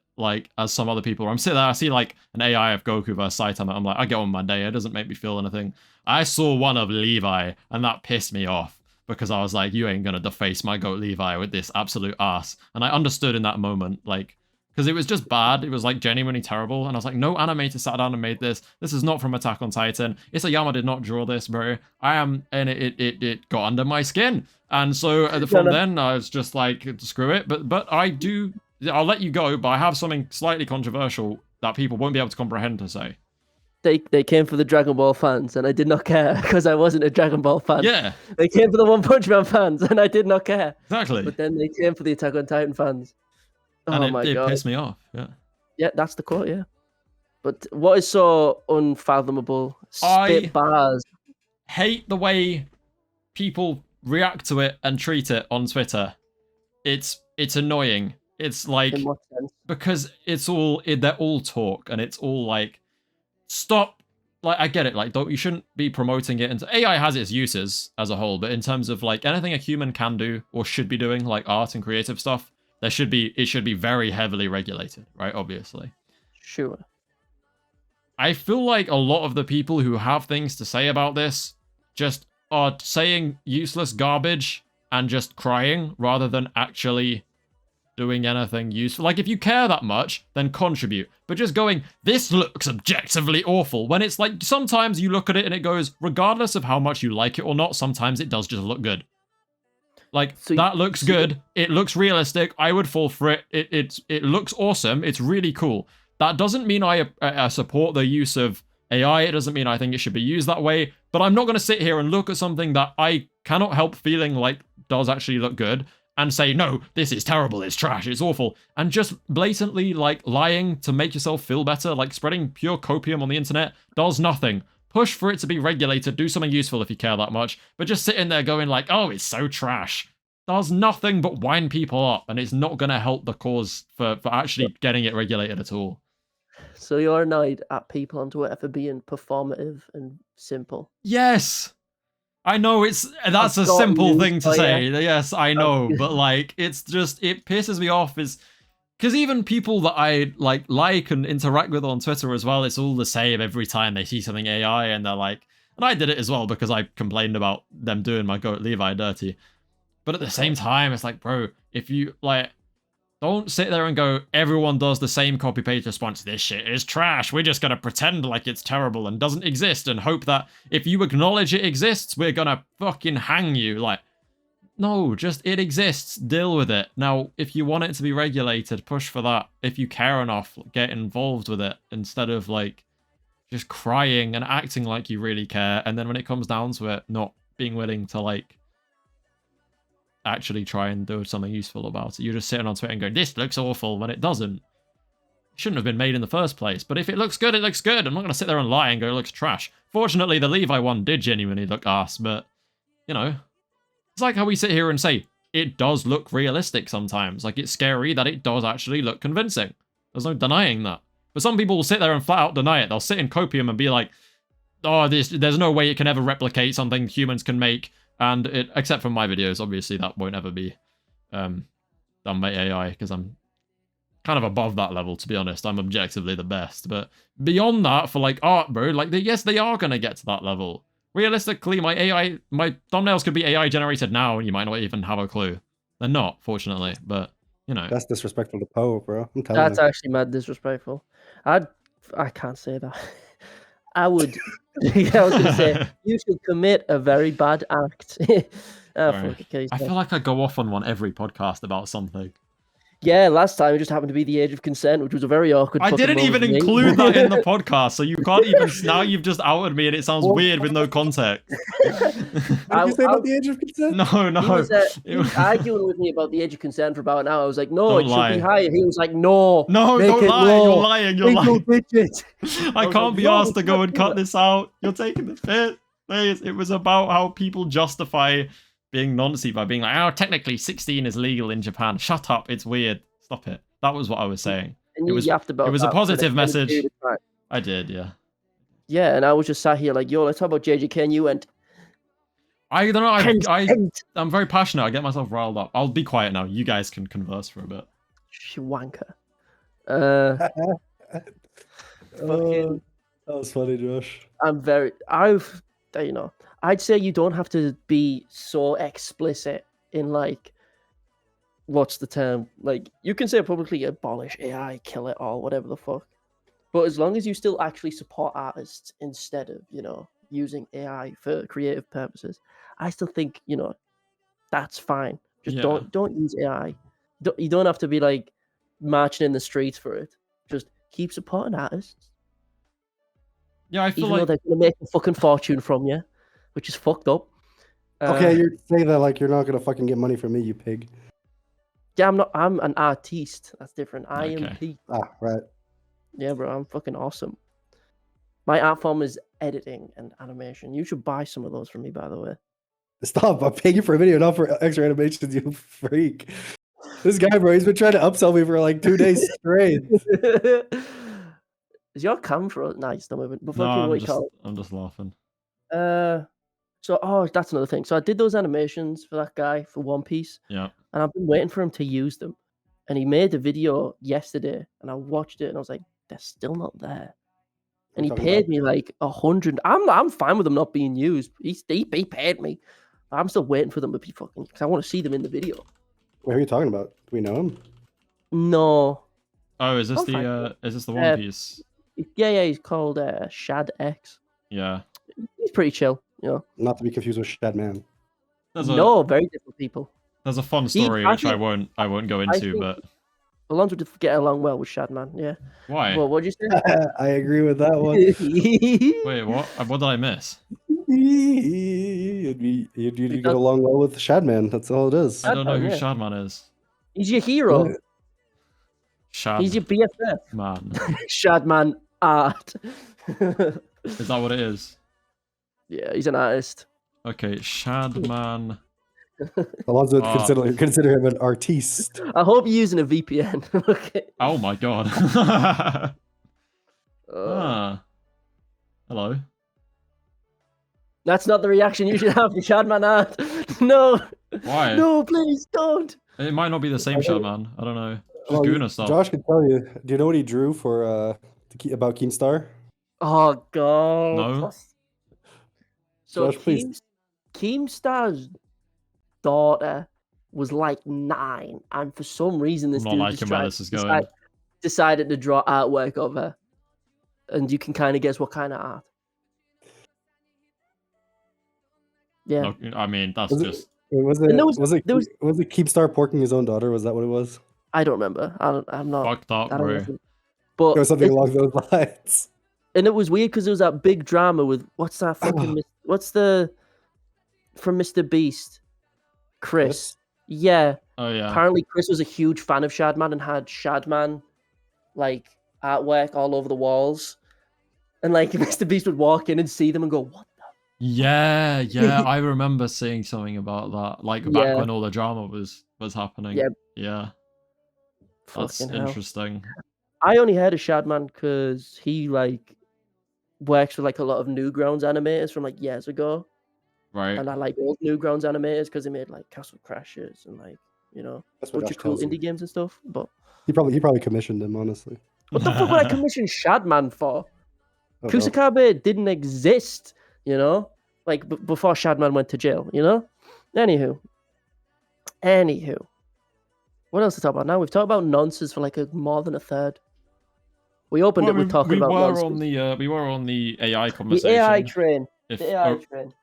as some other people. I'm sitting there, I see an AI of Goku versus Saitama. I'm I get on my day. It doesn't make me feel anything. I saw one of Levi, and that pissed me off because I was you ain't gonna deface my goat Levi with this absolute ass. And I understood in that moment, because it was just bad. It was genuinely terrible. And I was no animator sat down and made this. This is not from Attack on Titan. Isayama did not draw this, bro. And it got under my skin. And so from then I was just screw it. But I'll let you go, but I have something slightly controversial that people won't be able to comprehend to say. They came for the Dragon Ball fans, and I did not care because I wasn't a Dragon Ball fan. Yeah. They came for the One Punch Man fans, and I did not care. Exactly. But then they came for the Attack on Titan fans. And it pissed me off. Yeah. Yeah, that's the quote. Yeah. But what is so unfathomable? Spit bars. Hate the way people react to it and treat it on Twitter. It's annoying. It's like, In what sense? because they're all talk, and it's all like, stop. Like, I get it. Like, you shouldn't be promoting it. And AI has its uses as a whole, but in terms of like anything a human can do or should be doing, like art and creative stuff, it should be very heavily regulated, right? Obviously. Sure. I feel like a lot of the people who have things to say about this just are saying useless garbage and just crying rather than actually doing anything useful. Like, if you care that much, then contribute. But just going, this looks objectively awful, when it's like, sometimes you look at it and it goes, regardless of how much you like it or not, sometimes it does just look good. Like, so that looks good. It looks realistic. I would fall for it. It looks awesome. It's really cool. That doesn't mean I support the use of AI. It doesn't mean I think it should be used that way. But I'm not going to sit here and look at something that I cannot help feeling like does actually look good and say, no, this is terrible, it's trash, it's awful. And just blatantly, like, lying to make yourself feel better, like spreading pure copium on the internet, does nothing. Push for it to be regulated, do something useful if you care that much. But just sitting there going like, oh, it's so trash, does nothing but wind people up. And it's not going to help the cause for actually getting it regulated at all. So you're annoyed at people on Twitter for being performative and simple? Yes! I know that's a simple thing to say. Yeah. Yes, I know, but like, it's just, it pisses me off is because even people that I like and interact with on Twitter as well, it's all the same every time they see something AI and they're like, and I did it as well because I complained about them doing my Goat Levi dirty. But at the same time, it's like, bro, if you like, don't sit there and go, everyone does the same copy-paste response. This shit is trash. We're just going to pretend like it's terrible and doesn't exist and hope that if you acknowledge it exists, we're going to fucking hang you. Like, no, just it exists. Deal with it. Now, if you want it to be regulated, push for that. If you care enough, get involved with it instead of like just crying and acting like you really care. And then when it comes down to it, not being willing to like actually try and do something useful about it. You're just sitting on Twitter and going, this looks awful, when it doesn't. It shouldn't have been made in the first place. But if it looks good, it looks good. I'm not going to sit there and lie and go, it looks trash. Fortunately, the Levi one did genuinely look ass, but, you know, it's like how we sit here and say, it does look realistic sometimes. Like, it's scary that it does actually look convincing. There's no denying that. But some people will sit there and flat out deny it. They'll sit in copium and be like, oh, there's no way it can ever replicate something humans can make. And it, except for my videos, obviously that won't ever be done by AI because I'm kind of above that level, to be honest. I'm objectively the best. But beyond that, for like art, bro, like yes, they are going to get to that level. Realistically, my thumbnails could be AI generated now and you might not even have a clue. They're not, fortunately, but you know. That's disrespectful to Poe, bro. I'm telling That's actually mad disrespectful. I can't say that. I would. I was going to say, you should commit a very bad act. I feel like I go off on one every podcast about something. Yeah, last time it just happened to be the age of consent, which was a very awkward. I didn't even include that in the podcast, so you can't even. Now you've just outed me, and it sounds weird with no context. What did you say about the age of consent? No. He was arguing with me about the age of consent for about an hour. I was like, no, it should be higher. He was like, no, don't lie. Low. You're lying. You're lying. I can't like, be asked to go and cut this out. You're taking the piss. Please. It was about how people justify being noncy by being like, oh, technically 16 is legal in Japan. Shut up, it's weird. Stop it. That was what I was saying. And it was a positive message. I did, yeah. Yeah, and I was just sat here like, yo, let's talk about JJK, and you went... I don't know, I'm very passionate. I get myself riled up. I'll be quiet now. You guys can converse for a bit. Wanker. That was funny, Josh. I'd say you don't have to be so explicit in like, what's the term? Like, you can say publicly abolish AI, kill it all, whatever the fuck. But as long as you still actually support artists instead of, using AI for creative purposes, I still think, that's fine. Just don't use AI. You don't have to be like marching in the streets for it. Just keep supporting artists. Yeah, I feel even though they're gonna make a fucking fortune from you, which is fucked up. Okay, you're saying that like you're not gonna fucking get money from me, you pig. Yeah, I'm not. I'm an artiste. That's different. I am P. Ah, right. Yeah, bro, I'm fucking awesome. My art form is editing and animation. You should buy some of those for me, by the way. Stop! I'm paying you for a video, not for extra animations, you freak. This guy, bro, he's been trying to upsell me for like 2 days straight. Is your camera nice? Don't move it. No, I'm just laughing. So that's another thing. So I did those animations for that guy for One Piece. Yeah. And I've been waiting for him to use them. And he made a video yesterday, and I watched it, and I was like, they're still not there. And he paid me like 100. I'm fine with them not being used. He paid me. But I'm still waiting for them to be fucking, because I want to see them in the video. What are you talking about? Do we know him? No. Oh, is this the One Piece? Yeah, he's called Shad X. Yeah. He's pretty chill, you know. Not to be confused with Shad Man. No, very different people. There's a fun story which I won't go into, but Alonso would get along well with Shadman, yeah. Why? Well, what'd you say? I agree with that one. Wait, what? What did I miss? You'd get along well with Shadman. That's all it is. I don't know who Shadman is. He's your hero. Yeah. He's your BFF. Man. Shadman art. Is that what it is? Yeah, he's an artist. Okay, Shadman. Alonso would consider him an artiste. I hope you're using a VPN. Okay. Oh my god. Hello. That's not the reaction you should have to Shadman art. No. Why? No, please don't. It might not be the same Shadman. I don't know. Just Guna stuff. Josh can tell you. Do you know what he drew for about Keemstar? Oh god. No. So Josh, Keemstar's daughter was like 9, and for some reason this dude decided to draw artwork of her, and you can kind of guess what kind of art. Yeah, no, I mean that's was just. Was it Keemstar porking his own daughter? Was that what it was? I don't remember. I'm not. Fucked up, bro. But it was something along those lines. And it was weird because there was that big drama with what's that fucking what's the from Mr. Beast, Chris. Yeah. Oh yeah. Apparently Chris was a huge fan of Shadman and had Shadman like artwork all over the walls, and like Mr. Beast would walk in and see them and go, "What the?" Yeah, I remember seeing something about that, like back when all the drama was happening. Yeah. That's interesting. I only heard of Shadman because he like works with like a lot of Newgrounds animators from like years ago. Right. And I like old Newgrounds animators because they made like Castle Crashers and like, you know, a bunch of cool indie games and stuff. But he probably commissioned them, honestly. What the fuck would I commission Shadman for? Kusakabe didn't exist, you know? Like before Shadman went to jail, you know? Anywho. What else to talk about now? We've talked about nonsense for like more than a third. We opened it with talking about nonsense. We were on the AI conversation. The AI train.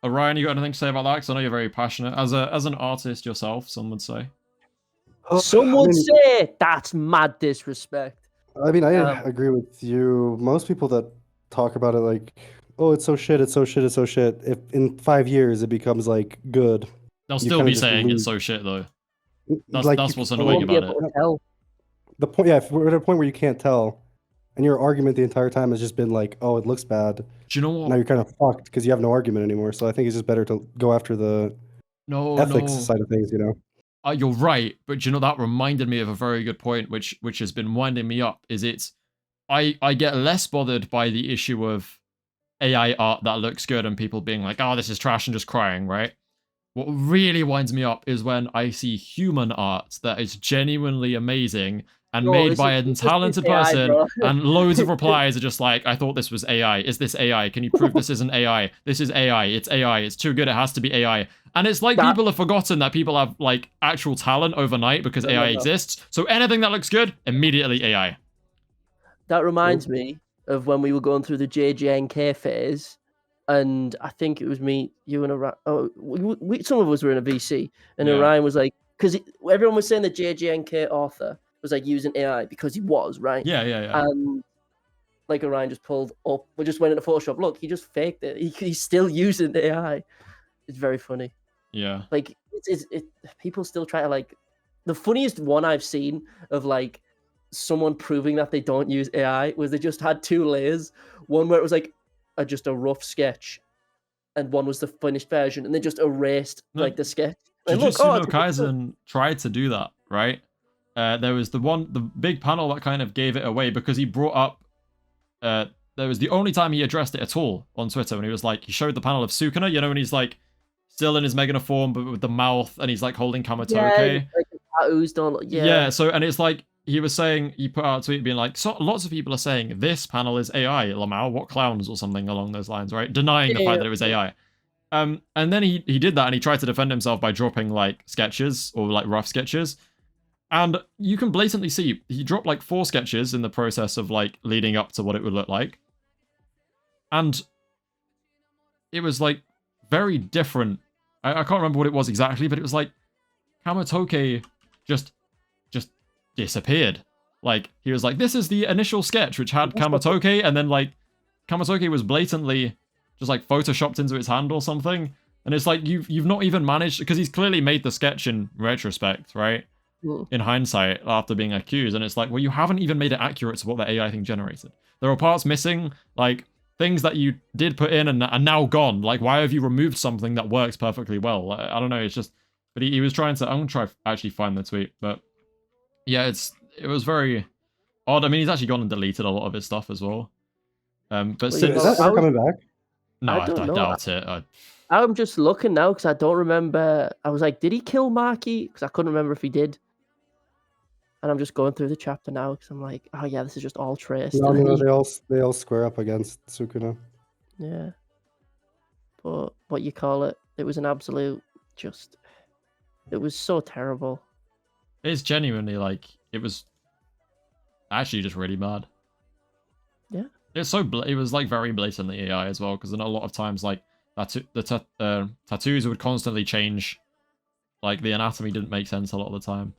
Orion, you got anything to say about that? Because I know you're very passionate. As an artist yourself, some would say. Some would say that's mad disrespect. I mean, I agree with you. Most people that talk about it like, oh, it's so shit, it's so shit, it's so shit. If in 5 years it becomes like good, they'll still be saying it's so shit though. That's what's annoying about it. The point, if we're at a point where you can't tell, and your argument the entire time has just been like, oh, it looks bad. Do you know what? Now you're kind of fucked because you have no argument anymore. So I think it's just better to go after the ethics side of things, you know? You're right, but you know, that reminded me of a very good point, which has been winding me up, is I get less bothered by the issue of AI art that looks good and people being like, oh, this is trash and just crying, right? What really winds me up is when I see human art that is genuinely amazing and made by a talented person, and loads of replies are just like, I thought this was AI. Is this AI? Can you prove this isn't AI? This is AI. It's AI. It's too good. It has to be AI. And it's like people have forgotten that people have like actual talent overnight because AI exists. So anything that looks good, immediately AI. That reminds me of when we were going through the JJK phase, and I think it was me, you, and Orion. Oh, some of us were in a VC, and Orion was like, because everyone was saying the JJK author was like using AI because he was, right? Yeah. And like Orion just pulled up, we just went into Photoshop. Look, he just faked it. He's still using AI. It's very funny. Yeah. Like people still try to like. The funniest one I've seen of like someone proving that they don't use AI was they just had 2 layers. One where it was like just a rough sketch, and one was the finished version, and they just erased like the sketch. And look, Jujutsu no Kaisen tried to do that, right? There was the big panel that kind of gave it away because he brought up. There was the only time he addressed it at all on Twitter when he was like, he showed the panel of Sukuna, you know, when he's like still in his Megana form but with the mouth, and he's like holding Kamatoke. Yeah, like the tattoos don't. Yeah. So and it's like he was saying, he put out a tweet being like, so lots of people are saying this panel is AI, Lamau, what clowns, or something along those lines, right? Denying the fact that it was AI. And then he did that, and he tried to defend himself by dropping like sketches or like rough sketches. And you can blatantly see he dropped like 4 sketches in the process of like leading up to what it would look like. And it was like very different. I can't remember what it was exactly, but it was like Kamatoke just disappeared. Like he was like, this is the initial sketch which had Kamatoke, and then like Kamatoke was blatantly just like photoshopped into his hand or something. And it's like you've not even managed, because he's clearly made the sketch in retrospect, right? In hindsight, after being accused, and it's like, well, you haven't even made it accurate to what the AI thing generated. There are parts missing, like things that you did put in and are now gone. Like, why have you removed something that works perfectly well? I don't know. It's just, but he was trying to. I'm gonna try actually find the tweet, but yeah, it was very odd. I mean, he's actually gone and deleted a lot of his stuff as well. But since is that ever coming back? No, I doubt it. I'm just looking now because I don't remember. I was like, did he kill Maki? Because I couldn't remember if he did. And I'm just going through the chapter now because I'm like, oh yeah, this is just all traced. No, they all square up against Sukuna. Yeah. But what you call it? It was an absolute it was so terrible. It's genuinely like, it was actually just really bad. Yeah. It's it was like very blatantly AI as well, because then a lot of times like the tattoos would constantly change. Like the anatomy didn't make sense a lot of the time.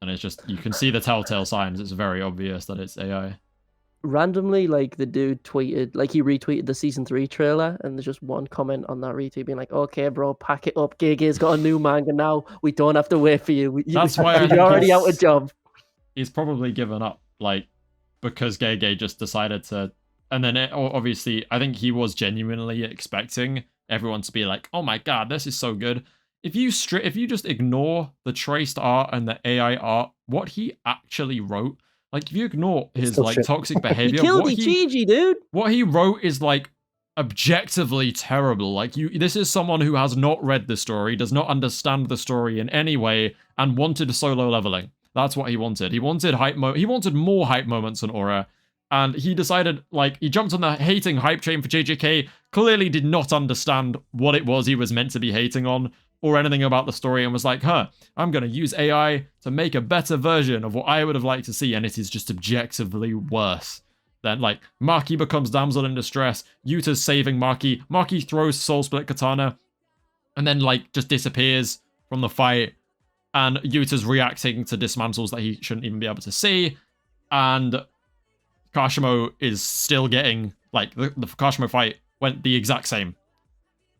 And it's just, you can see the telltale signs. It's very obvious that it's AI. Randomly, like the dude tweeted, like he retweeted the season 3 trailer, and there's just one comment on that retweet being like, "Okay, bro, pack it up. Gege's got a new manga now. We don't have to wait for you. That's why you're already out of job." He's probably given up, like, because Gege just decided to, and then obviously, I think he was genuinely expecting everyone to be like, "Oh my god, this is so good." If you just ignore the traced art and the AI art, what he actually wrote, like if you ignore his like toxic behavior, he killed Ichiji, dude. What he wrote is like objectively terrible. Like this is someone who has not read the story, does not understand the story in any way, and wanted solo leveling. That's what he wanted. He wanted he wanted more hype moments on Aura. And he decided, like, he jumped on the hating hype train for JJK, clearly did not understand what it was he was meant to be hating on, or anything about the story, and was like, I'm going to use AI to make a better version of what I would have liked to see, and it is just objectively worse. Then, like, Maki becomes damsel in distress, Yuta's saving Maki, Maki throws Soul Split Katana, and then, like, just disappears from the fight, and Yuta's reacting to dismantles that he shouldn't even be able to see, and Kashimo is still getting, like, the Kashimo fight went the exact same.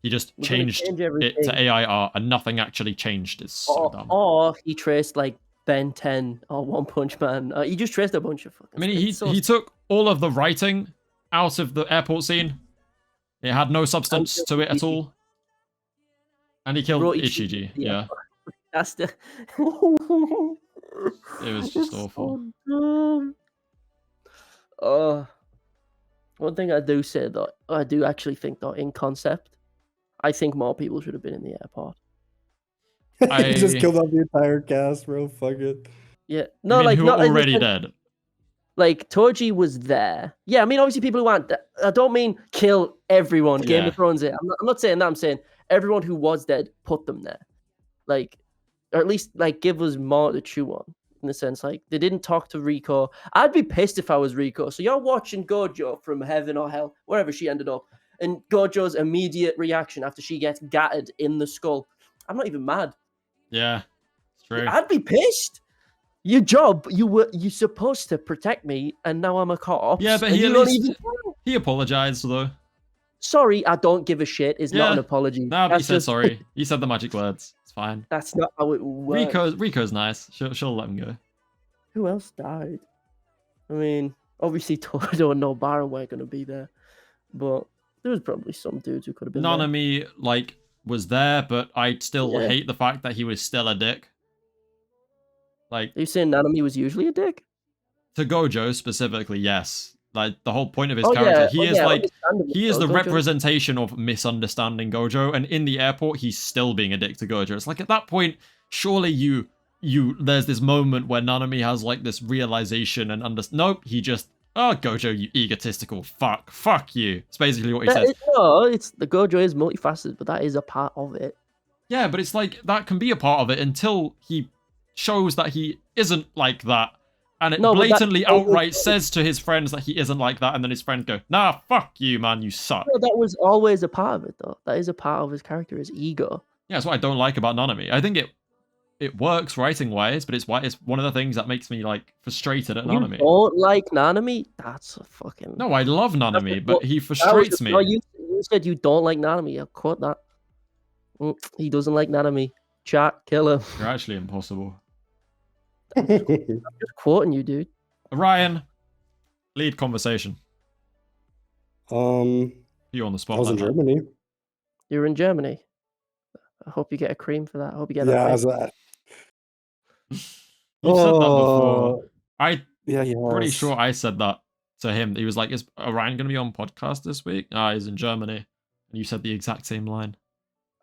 He just changed it to AI art, and nothing actually changed. It's so dumb. Or he traced, like, Ben 10 or One Punch Man. He just traced a bunch of fucking... I mean, he took all of the writing out of the airport scene. It had no substance to it at all. And he killed Ichiji. Yeah. That's the... It was just awful. One thing I do say, though, I do actually think, though, in concept, I think more people should have been in the airport. He just killed off the entire cast, bro. Fuck it. Yeah. No, like, who are already dead. Like, Toji was there. Yeah, I mean, obviously people who aren't... I don't mean kill everyone. Game of Thrones it. I'm not saying that. I'm saying everyone who was dead, put them there. Like, or at least, like, give us more to chew on. In the sense, like, they didn't talk to Riko. I'd be pissed if I was Riko. So you're watching Gojo from heaven or hell, wherever she ended up, and Gojo's immediate reaction after she gets gatted in the skull. I'm not even mad. Yeah, it's true. I'd be pissed. Your job, you're supposed to protect me, and now I'm a cop. Yeah, but he apologized, though. Sorry, I don't give a shit is not an apology. No, but he said sorry. He said the magic words. It's fine. That's not how it works. Riko's nice. She'll let him go. Who else died? I mean, obviously Todo and Nobara weren't going to be there, but there was probably some dudes who could have been there. Nanami, like, was there, but I still hate the fact that he was still a dick. Like, are you saying Nanami was usually a dick? To Gojo specifically, yes. Like, the whole point of his character, he is the representation of misunderstanding Gojo, and in the airport, he's still being a dick to Gojo. It's like, at that point, surely there's this moment where Nanami has, like, this realization and nope, he just, oh, Gojo, you egotistical fuck you. It's basically what he says. The Gojo is multifaceted, but that is a part of it. Yeah, but it's like, that can be a part of it until he shows that he isn't like that. And it blatantly outright says to his friends that he isn't like that, and then his friends go, nah, fuck you, man, you suck. No, that was always a part of it, though. That is a part of his character, his ego. Yeah, that's what I don't like about Nanami. I think it works writing-wise, but it's one of the things that makes me, like, frustrated at Nanami. You don't like Nanami? That's a fucking... No, I love Nanami, but he frustrates me. No, you said you don't like Nanami. I'll quote that. He doesn't like Nanami. Chat, kill him. You're actually impossible. I'm just quoting you, dude. Orion, lead conversation. You on the spot. I was in Germany. You're in Germany. I hope you get a cream for that. I hope you get that. Yeah, how's that? You've said that before. I'm pretty sure I said that to him. He was like, is Orion going to be on podcast this week? He's in Germany. And you said the exact same line.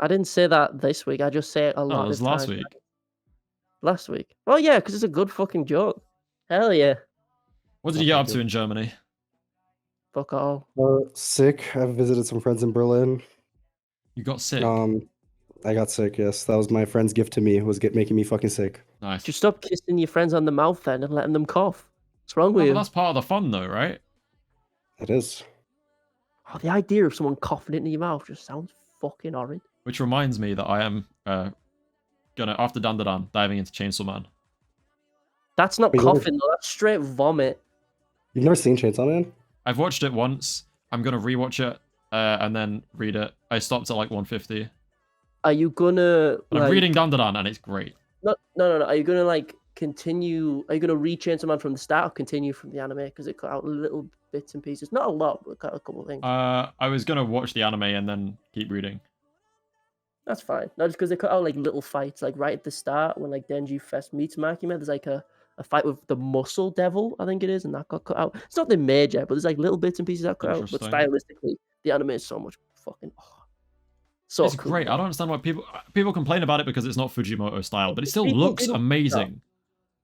I didn't say that this week. I just say it a lot. It was last week. Last week. Oh, yeah, because it's a good fucking joke. Hell yeah. What did you get up to in Germany? Fuck all. Sick. I visited some friends in Berlin. You got sick? I got sick, yes. That was my friend's gift to me, was making me fucking sick. Nice. Just stop kissing your friends on the mouth then and letting them cough. What's wrong with you? That's part of the fun though, right? It is. Oh, the idea of someone coughing into your mouth just sounds fucking horrid. Which reminds me that I am gonna, after Dan, diving into Chainsaw Man. That's not coughing though, that's straight vomit. You've never seen Chainsaw Man? I've watched it once. I'm gonna rewatch it and then read it. I stopped at like 150. Are you gonna... I'm reading Dan and it's great. No. Are you gonna like continue... Are you gonna read Chainsaw Man from the start or continue from the anime? Because it cut out little bits and pieces. Not a lot, but it cut out a couple of things. I was gonna watch the anime and then keep reading. That's fine. Not just because they cut out like little fights, like right at the start when like Denji first meets Makima, there's like a fight with the Muscle Devil, I think it is, and that got cut out. It's not the major, but there's like little bits and pieces that cut out. But stylistically, the anime is so much fucking... So it's cool, great. man. I don't understand why people complain about it because it's not Fujimoto style, but it still looks amazing.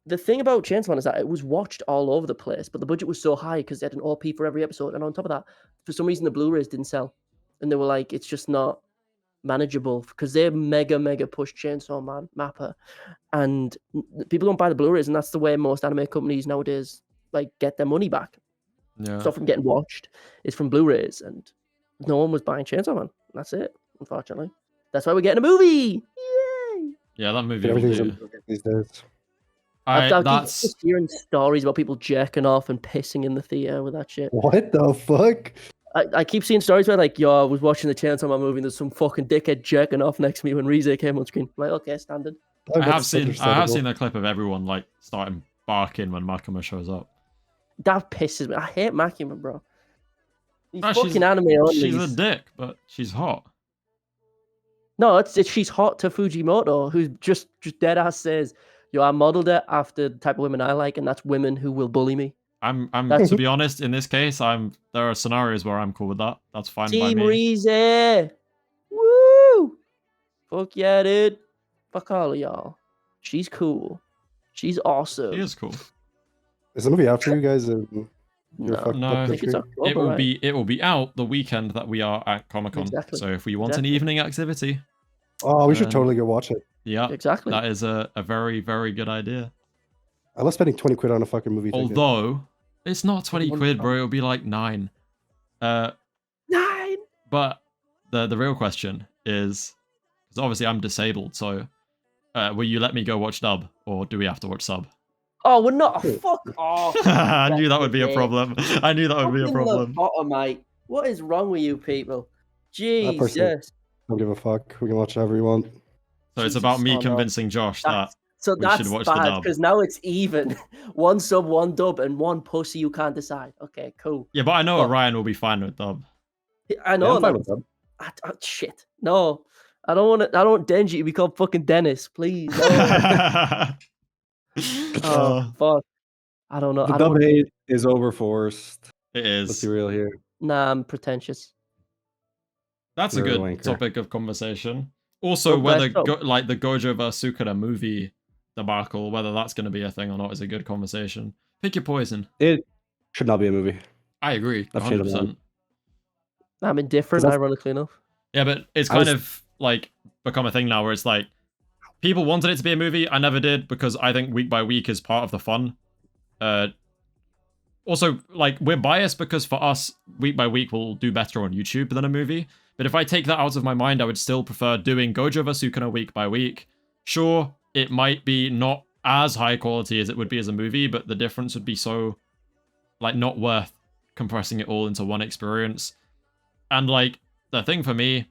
The thing about Chainsaw Man is that it was watched all over the place, but the budget was so high because they had an OP for every episode, and on top of that, for some reason the Blu-rays didn't sell, and they were like, it's just not manageable because they mega pushed Chainsaw Man Mappa, and people don't buy the Blu-rays, and that's the way most anime companies nowadays like get their money back. Yeah. Stuff from getting watched is from Blu-rays, and no one was buying Chainsaw Man. That's it, unfortunately. That's why we're getting a movie. Yay! Yeah, that movie. Everything's these days. That's just hearing stories about people jerking off and pissing in the theater with that shit. What the fuck? I keep seeing stories where like, yo, I was watching the Chainsaw Man movie and there's some fucking dickhead jerking off next to me when Rize came on screen. I'm like, okay, standard. I have seen the clip of everyone like starting barking when Makima shows up. That pisses me. I hate Makima, bro. Fucking anime only. She's a dick, but she's hot. No, it's she's hot to Fujimoto, who just dead ass says, yo, I modeled it after the type of women I like, and that's women who will bully me. I'm to be honest, in this case, there are scenarios where I'm cool with that. That's fine by me. Team Rize! Woo! Fuck yeah, dude. Fuck all of y'all. She's cool. She's awesome. She is cool. Is the movie out for you guys? No. I think it's October, it will be out the weekend that we are at Comic-Con. Exactly. So if we want an evening activity. Oh, we should totally go watch it. Yeah. Exactly. That is a very, very good idea. I love spending 20 quid on a fucking movie ticket. Although, it's not 20 quid, bro. It'll be like 9. 9! But the real question is, because obviously I'm disabled, so will you let me go watch dub, or do we have to watch sub? Oh, we're not. Fuck off. I knew that would be a problem. I knew that would be a problem. Bottom, mate. What is wrong with you people? Jesus. Don't give a fuck. We can watch whatever you want. So it's about me convincing Josh that So we should that's watch the bad dub. because now it's even. One sub, one dub, and one pussy you can't decide. Okay, cool. Yeah, but I know Orion will be fine with dub. I know. I'm fine with dub. Shit. No. I don't want Denji to become fucking Dennis, please. No. Oh, fuck. I don't know. The dub hate is overforced. It is. Let's be real here. Nah, I'm pretentious. That's a good topic of conversation. Also, whether like the Gojo vs Sukuna movie debacle, whether that's going to be a thing or not, is a good conversation. Pick your poison. It should not be a movie. I agree, 100%. I'm indifferent, ironically enough. Yeah, but it's kind of like become a thing now where it's like people wanted it to be a movie. I never did because I think week by week is part of the fun. Also, like, we're biased because for us, week by week will do better on YouTube than a movie. But if I take that out of my mind, I would still prefer doing Gojo vs Sukuna week by week. Sure, it might be not as high quality as it would be as a movie, but the difference would be so, like, not worth compressing it all into one experience. And, like, the thing for me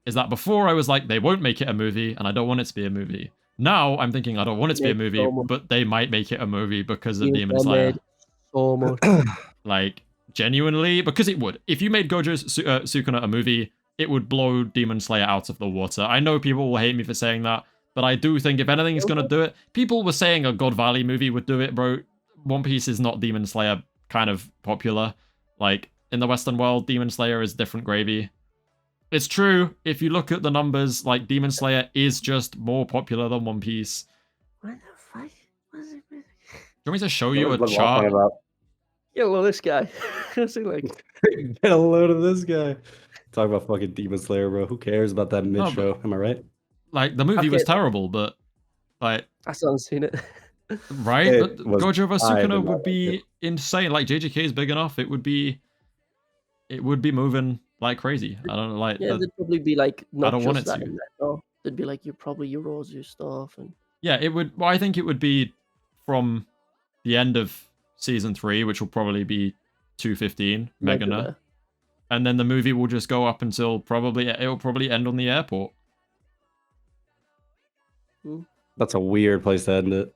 is that before I was like, they won't make it a movie, and I don't want it to be a movie. Now I'm thinking I don't want it to be a movie, but they might make it a movie because of Demon Slayer. So much. Like, genuinely, because it would. If you made Gojo Sukuna a movie, it would blow Demon Slayer out of the water. I know people will hate me for saying that, but I do think if anything is going to do it, people were saying a God Valley movie would do it, bro. One Piece is not Demon Slayer kind of popular. Like, in the Western world, Demon Slayer is different gravy. It's true, if you look at the numbers, like, Demon Slayer is just more popular than One Piece. What the fuck? What is it? Do you want me to show you a chart? Get a load of this guy. Like... Get a load of this guy. Talk about fucking Demon Slayer, bro. Who cares about that mid-show? Am I right? Like, the movie was terrible, but, like... I still haven't seen it. Right? But Gojo vs Sukuna would be insane. Like, JJK is big enough. It would be moving like crazy. I don't know, like... Yeah, there'd probably be, like, not I don't just want it that to. in there, no. There'd be, like, probably your Rosu stuff. And... Yeah, it would... Well, I think it would be from the end of Season 3, which will probably be 215, Megana. And then the movie will just go up until it'll probably end on the airport. That's a weird place to end it.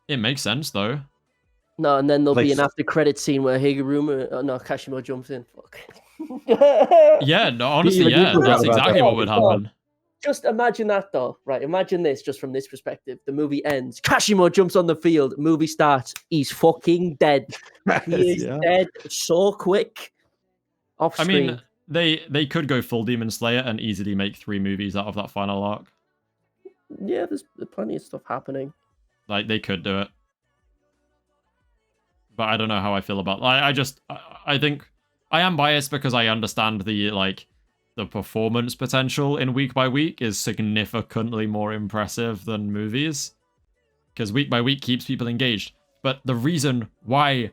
It makes sense, though. No, and then there'll be an after-credit scene where Kashimo jumps in. Fuck. Yeah, no, honestly, yeah, that's exactly what would happen. Just imagine that, though. Right, imagine this, just from this perspective. The movie ends. Kashimo jumps on the field. Movie starts. He's fucking dead. He is dead so quick. Off screen. I mean, they could go full Demon Slayer and easily make 3 movies out of that final arc. Yeah, there's plenty of stuff happening. Like, they could do it. But I don't know how I feel about... I think... I am biased because I understand the performance potential in week by week is significantly more impressive than movies. Because week by week keeps people engaged. But the reason why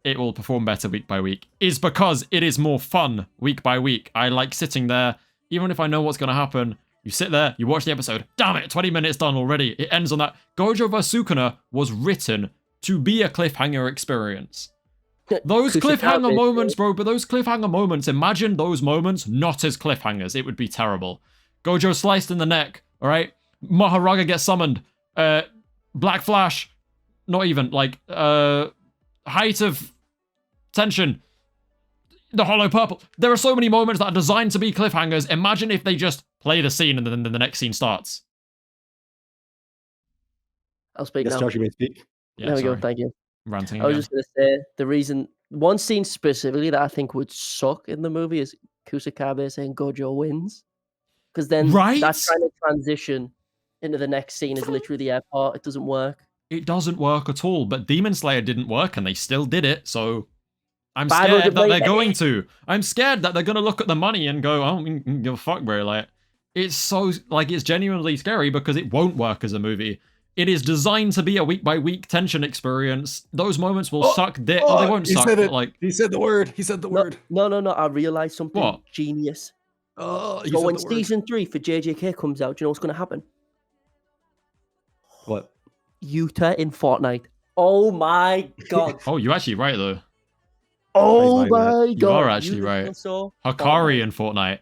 it will perform better week by week is because it is more fun week by week. I like sitting there, even if I know what's going to happen. You sit there, you watch the episode. Damn it, 20 minutes done already. It ends on that. Gojo vs Sukuna was written to be a cliffhanger experience. Those cliffhanger moments, bro, but those cliffhanger moments, imagine those moments not as cliffhangers. It would be terrible. Gojo sliced in the neck, all right? Maharaga gets summoned. Black Flash, not even, height of tension. The Hollow Purple. There are so many moments that are designed to be cliffhangers. Imagine if they just play the scene and then the next scene starts. I'll speak now. Josh, you may speak. Yeah, there we go, thank you. Ranting I was just going to say, the reason, one scene specifically that I think would suck in the movie is Kusakabe saying Gojo wins. Because then that kind of transition into the next scene is literally the airport. It doesn't work. It doesn't work at all, but Demon Slayer didn't work and they still did it, so I'm scared that they're going to. I'm scared that they're going to look at the money and go, oh, give a fuck, bro. Like, it's so, it's genuinely scary because it won't work as a movie. It is designed to be a week-by-week tension experience. Those moments will suck dick. Oh, they won't suck, but He said the word. He said the word. No. I realized something genius. Oh, so when Season 3 for JJK comes out, do you know what's going to happen? What? Yuta in Fortnite. Oh my god. Oh, you're actually right, though. Oh my god. You are actually right. Hakari in Fortnite.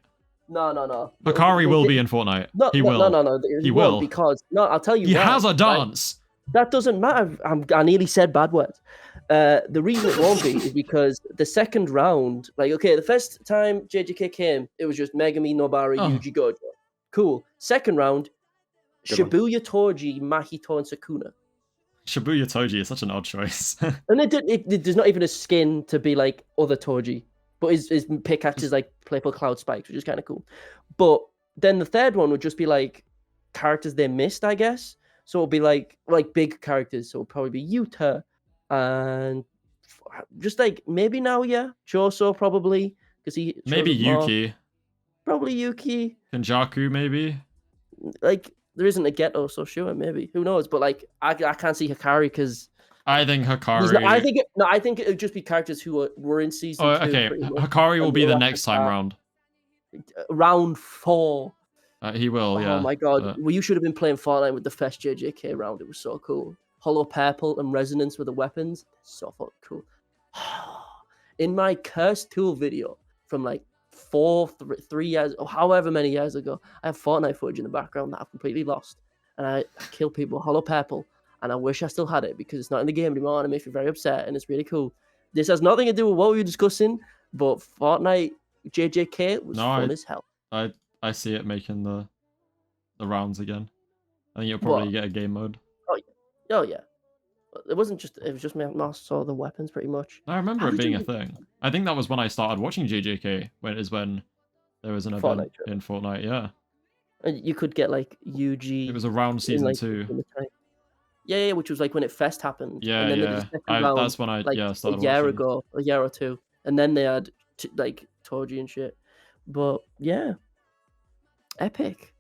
No. Hikari will be in Fortnite. He will. No. He will because I'll tell you. He has a dance. That doesn't matter. I nearly said bad words. The reason it won't be is because the second round, the first time JJK came, it was just Megami, Nobara, Yuji, Gojo. Cool. Second round, Shibuya Toji, Mahito, and Sukuna. Shibuya Toji is such an odd choice. And there's not even a skin to be like other Toji, but his pickaxe is like purple cloud spikes, which is kind of cool. But then the third one would just be like characters they missed, I guess. So it'll be like big characters. So it'll probably be Yuta and just like maybe Naoya, Choso probably because he maybe Yuki. Probably Yuki. Kenjaku maybe. Like there isn't a Geto, so sure maybe who knows. But like I can't see Hikari because I think Hikari. I think it would just be characters who were in season 2. Okay, Hikari will be the next time round. Round 4. He will, yeah. Oh my god. Well, you should have been playing Fortnite with the first JJK round. It was so cool. Hollow Purple and Resonance with the weapons. So fucking cool. In my Cursed Tool video from like 3 years, or however many years ago, I have Fortnite footage in the background that I've completely lost. And I kill people with Hollow Purple. And I wish I still had it because it's not in the game anymore and it makes me very upset and it's really cool. This has nothing to do with what we were discussing, but Fortnite JJK was fun as hell. I see it making the rounds again. I think you'll probably get a game mode. Oh yeah. It was just me saw the weapons pretty much. I remember it being a thing. I think that was when I started watching JJK, when there was an event in Fortnite, yeah. And you could get like UG. It was around season 2. Yeah, which was like when it first happened. Yeah, and then yeah. That's when I started a year ago, a year or two. And then they had like Toji and shit. But yeah. Epic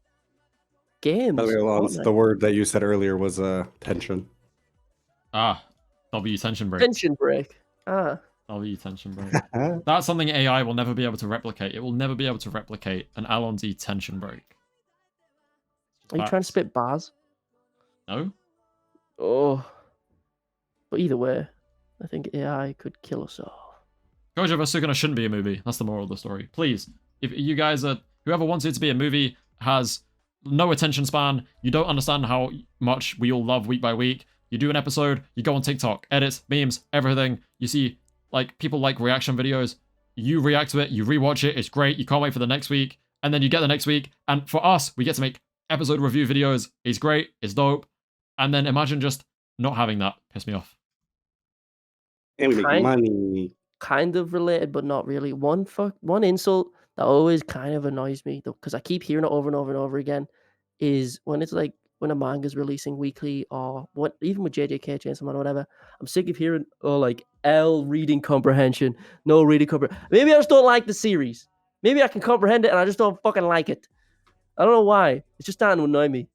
games. By the way, Alonso, the word that you said earlier was tension. W tension break. Tension break. W tension break. That's something AI will never be able to replicate. It will never be able to replicate an Allons-Y tension break. Are you trying to spit bars? No. Oh. But either way, I think AI could kill us all. Gojo vs. Sukuna shouldn't be a movie. That's the moral of the story. Please, if you guys are... Whoever wants it to be a movie has no attention span. You don't understand how much we all love week by week. You do an episode, you go on TikTok, edits, memes, everything. You see, like, people like reaction videos. You react to it, you rewatch it, it's great. You can't wait for the next week. And then you get the next week. And for us, we get to make episode review videos. It's great, it's dope. And then imagine just not having that. Piss me off. And we make money. Kind of related, but not really. One insult that always kind of annoys me, though, because I keep hearing it over and over and over again, is when it's like when a manga's releasing weekly or what, even with JJK, Chainsaw Man or whatever, I'm sick of hearing, like L reading comprehension, no reading comprehension. Maybe I just don't like the series. Maybe I can comprehend it and I just don't fucking like it. I don't know why. It's just starting to annoy me.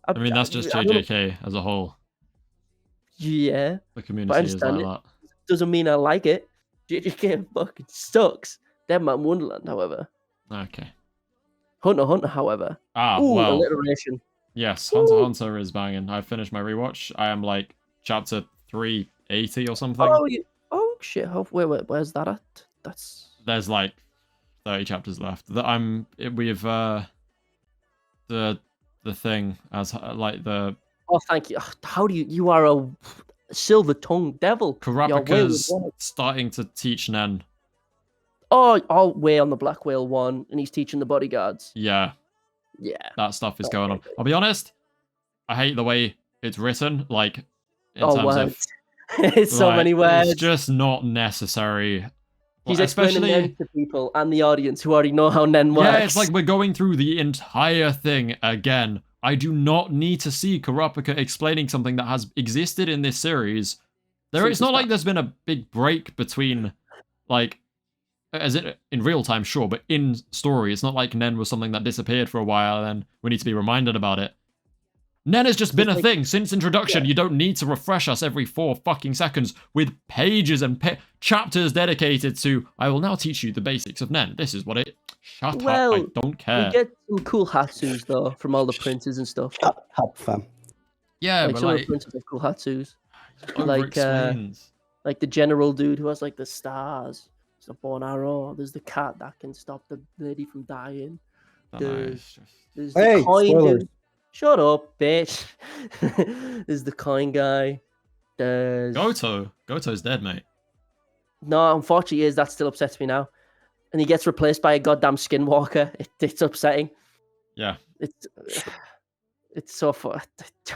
I mean, that's just JJK as a whole. Yeah. The community is like that. Doesn't mean I like it. JJK fucking sucks. Dead Man Wonderland, however. Okay. Hunter x Hunter, however. Well. Alliteration. Yes, Hunter x Hunter is banging. I finished my rewatch. I am like chapter 380 or something. Oh shit! Where's that at? There's like 30 chapters left. We've the thing as like the. Oh, thank you. How do you are a silver-tongued devil. Kurapika's starting to teach Nen. Oh, all way on the Black Whale 1, and he's teaching the bodyguards. Yeah. That stuff is going on. I'll be honest, I hate the way it's written, like, in terms of... It's so many words. It's just not necessary. He's explaining Nen to people and the audience who already know how Nen works. Yeah, it's like we're going through the entire thing again. I do not need to see Kurapika explaining something that has existed in this series. It's not like there's been a big break between, like, as in real time, sure, but in story, it's not like Nen was something that disappeared for a while and we need to be reminded about it. Nen has just been a thing since introduction. Yeah. You don't need to refresh us every 4 fucking seconds with pages and chapters dedicated to, I will now teach you the basics of Nen. This is what it... Shut up, I don't care. We get some cool hatsus, though, from all the princes and stuff. Fam. Yeah, like, but some like... of the princes have cool hatsus. Like the general dude who has, like, the stars. There's a bow and arrow. There's the cat that can stop the lady from dying. There's the Hey, coin spoilers. dude. Shut up, bitch. There's the coin guy. There's Goto. Goto's dead, mate. No, unfortunately, is that still upsets me now. And he gets replaced by a goddamn skinwalker. It's upsetting. Yeah. It's so fun.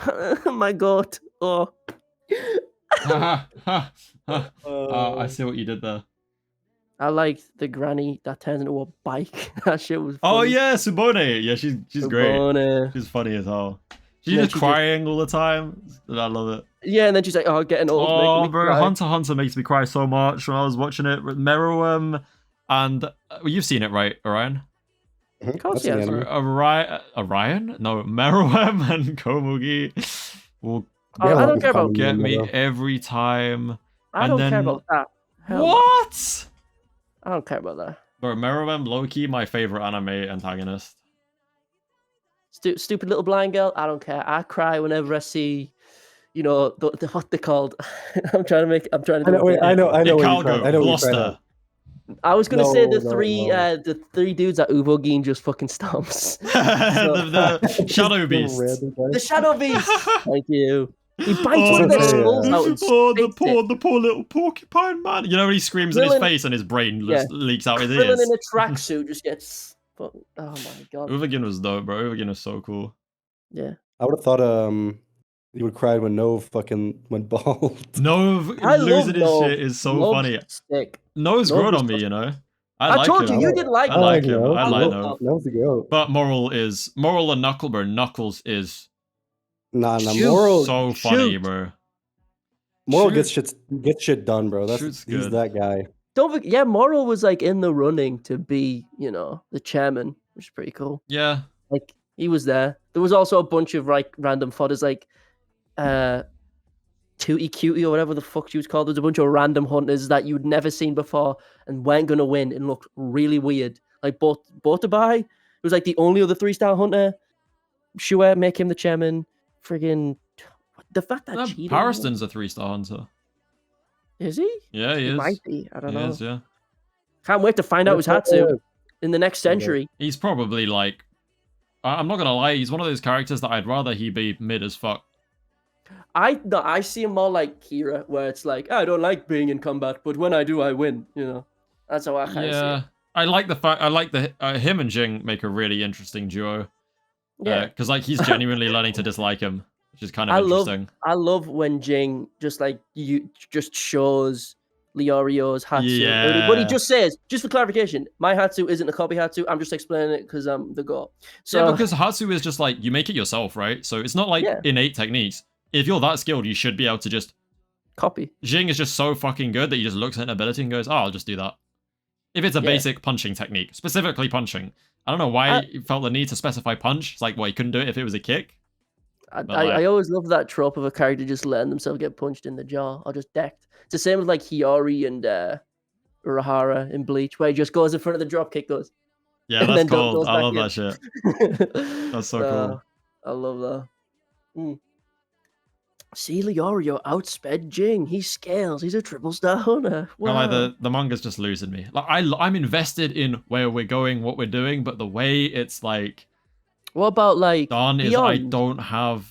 Oh my god. Oh. I see what you did there. I like the granny that turns into a bike. That shit was funny. Oh yeah, Subone. Yeah, she's Subone. great. She's funny as hell. She's just crying all the time. I love it. Yeah, and then she's like, "Oh, getting old." Oh, bro, Hunter x Hunter makes me cry so much when I was watching it. Meruem and you've seen it, right, Orion? Of course, yeah. Orion? No, Meruem and Komugi will I don't care about get me every time. I don't care about that. What? I don't care about that. Bro, Meruem, low-key, my favorite anime antagonist. Stupid little blind girl. I don't care. I cry whenever I see, you know, the what they called. I'm trying to. I know. Gloucester. I was gonna say the three dudes that Uvogin just fucking stomps. the Shadow Beast. The Shadow Beast. Thank you. He bites one of their skulls out. And the poor little porcupine man. You know when he screams in his face and his brain just leaks out his ears. Krillin in a tracksuit just gets. Oh my god. Uvogin was dope, bro. Uvogin was so cool. Yeah. I would have thought you would cry when Nove fucking went bald. Nove losing his shit is so funny. Sick. Nove's grown on me, you know. I told you, you didn't like him. I like him. I like Nove. Nove's a goat. But Moral and Knuckle, bro. Knuckles is Moral so funny, bro. Moral gets shit done, bro. He's that guy. Moral was like in the running to be, you know, the chairman, which is pretty cool. Yeah. Like he was there. There was also a bunch of like random fodders like Tootie Cutie or whatever the fuck she was called. There's a bunch of random hunters that you'd never seen before and weren't gonna win and looked really weird. Like Botabai, it was like the only other 3-star hunter. Shua, make him the chairman. Friggin' the fact that Pariston's a 3-star hunter. Is he? Yeah, he is. Might be. I don't know. He is, yeah. Can't wait to find out his Hatsu in the next century. He's probably like, I'm not gonna lie, he's one of those characters that I'd rather he be mid as fuck. I see him more like Kira, where it's like, I don't like being in combat, but when I do, I win. You know, that's how I kind of see it. I like the fact. I like him and Jing make a really interesting duo. Yeah, because like he's genuinely learning to dislike him, which is kind of interesting. I love when Jing just shows Leorio's Hatsu. Yeah. But he just says, just for clarification, my Hatsu isn't a copy Hatsu. I'm just explaining it because I'm the god. So yeah, because Hatsu is just like, you make it yourself, right? So it's not like innate techniques. If you're that skilled, you should be able to just copy. Jing is just so fucking good that he just looks at an ability and goes, oh, I'll just do that. If it's a basic punching technique, specifically punching. I don't know why he felt the need to specify punch. It's like, well, he couldn't do it if it was a kick. I always love that trope of a character just letting themselves get punched in the jaw or just decked. It's the same with like Hiyori and Urahara in Bleach, where he just goes in front of the drop kick, goes. Yeah, that's cool. I love that shit. That's so cool. I love that. See, Leorio outsped Jing. He scales. He's a 3-star hunter. Wow. Like the manga's just losing me. Like I'm invested in where we're going, what we're doing, but the way it's like. What about like done is Beyond? I don't have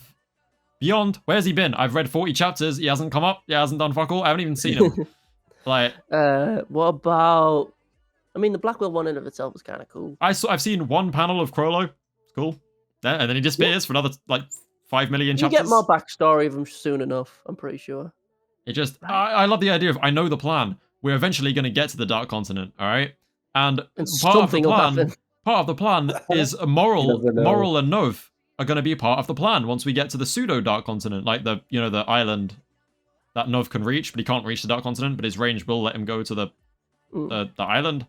Beyond. Where's he been? I've read 40 chapters. He hasn't come up. He hasn't done fuck all. I haven't even seen him. Like. What about? I mean, the Blackwell one in of itself is kind of cool. I've seen one panel of Crollo. It's cool. Yeah, and then he disappears for another like 5 million chapters. You get more backstory of him soon enough, I'm pretty sure. It just, I love the idea of, I know the plan. We're eventually going to get to the Dark Continent, all right? And part of the plan is Moral and Nove are going to be part of the plan once we get to the pseudo Dark Continent, like the island that Nove can reach, but he can't reach the Dark Continent, but his range will let him go to the island.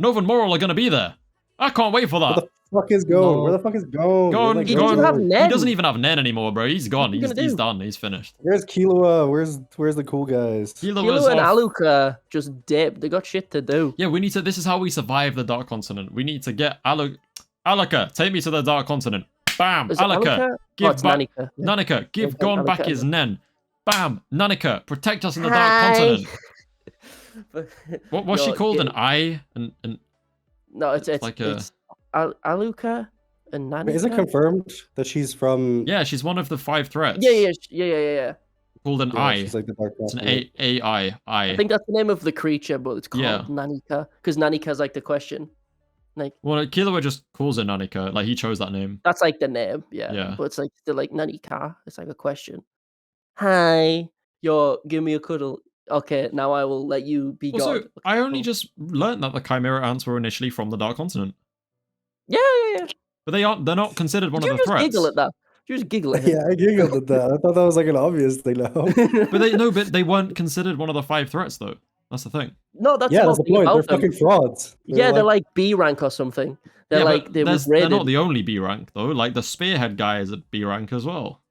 Nove and Moral are going to be there. I can't wait for that. Where the fuck is Gon? He doesn't even have Nen anymore, bro. He's gone. He's done. He's finished. Where's Killua? Where's the cool guys? Killua and Aluka just dipped. They got shit to do. Yeah, we need to. This is how we survive the Dark Continent. We need to get Aluka. Take me to the Dark Continent. Bam. Aluka. Give back. Nanika. Give Gon back his Nen. Bam. Nanika. Protect us in the Dark Continent. What's she called? An eye? No, it's like Aluka and Nanika. Is it confirmed that she's from? Yeah, she's one of the 5 threats. Yeah. Called an eye. She's like the dark It's an AI. I think that's the name of the creature, but it's called Nanika because Nanika's like the question. Like, well, Killua just calls her Nanika. Like he chose that name. That's like the name, yeah. But it's like still like Nanika. It's like a question. Hi, give me a cuddle. Okay, now I will let you be God. Okay, I only just learned that the Chimera ants were initially from the Dark Continent. Yeah. But they're not considered one of the threats. Giggle at that. You just giggle at it. Yeah, I giggled at that. I thought that was like an obvious thing now. but they weren't considered one of the 5 threats though. That's the thing. No, that's the point. They're fucking frauds. They're like B rank or something. They're they're not the only B rank though. Like the Spearhead guy is a B rank as well.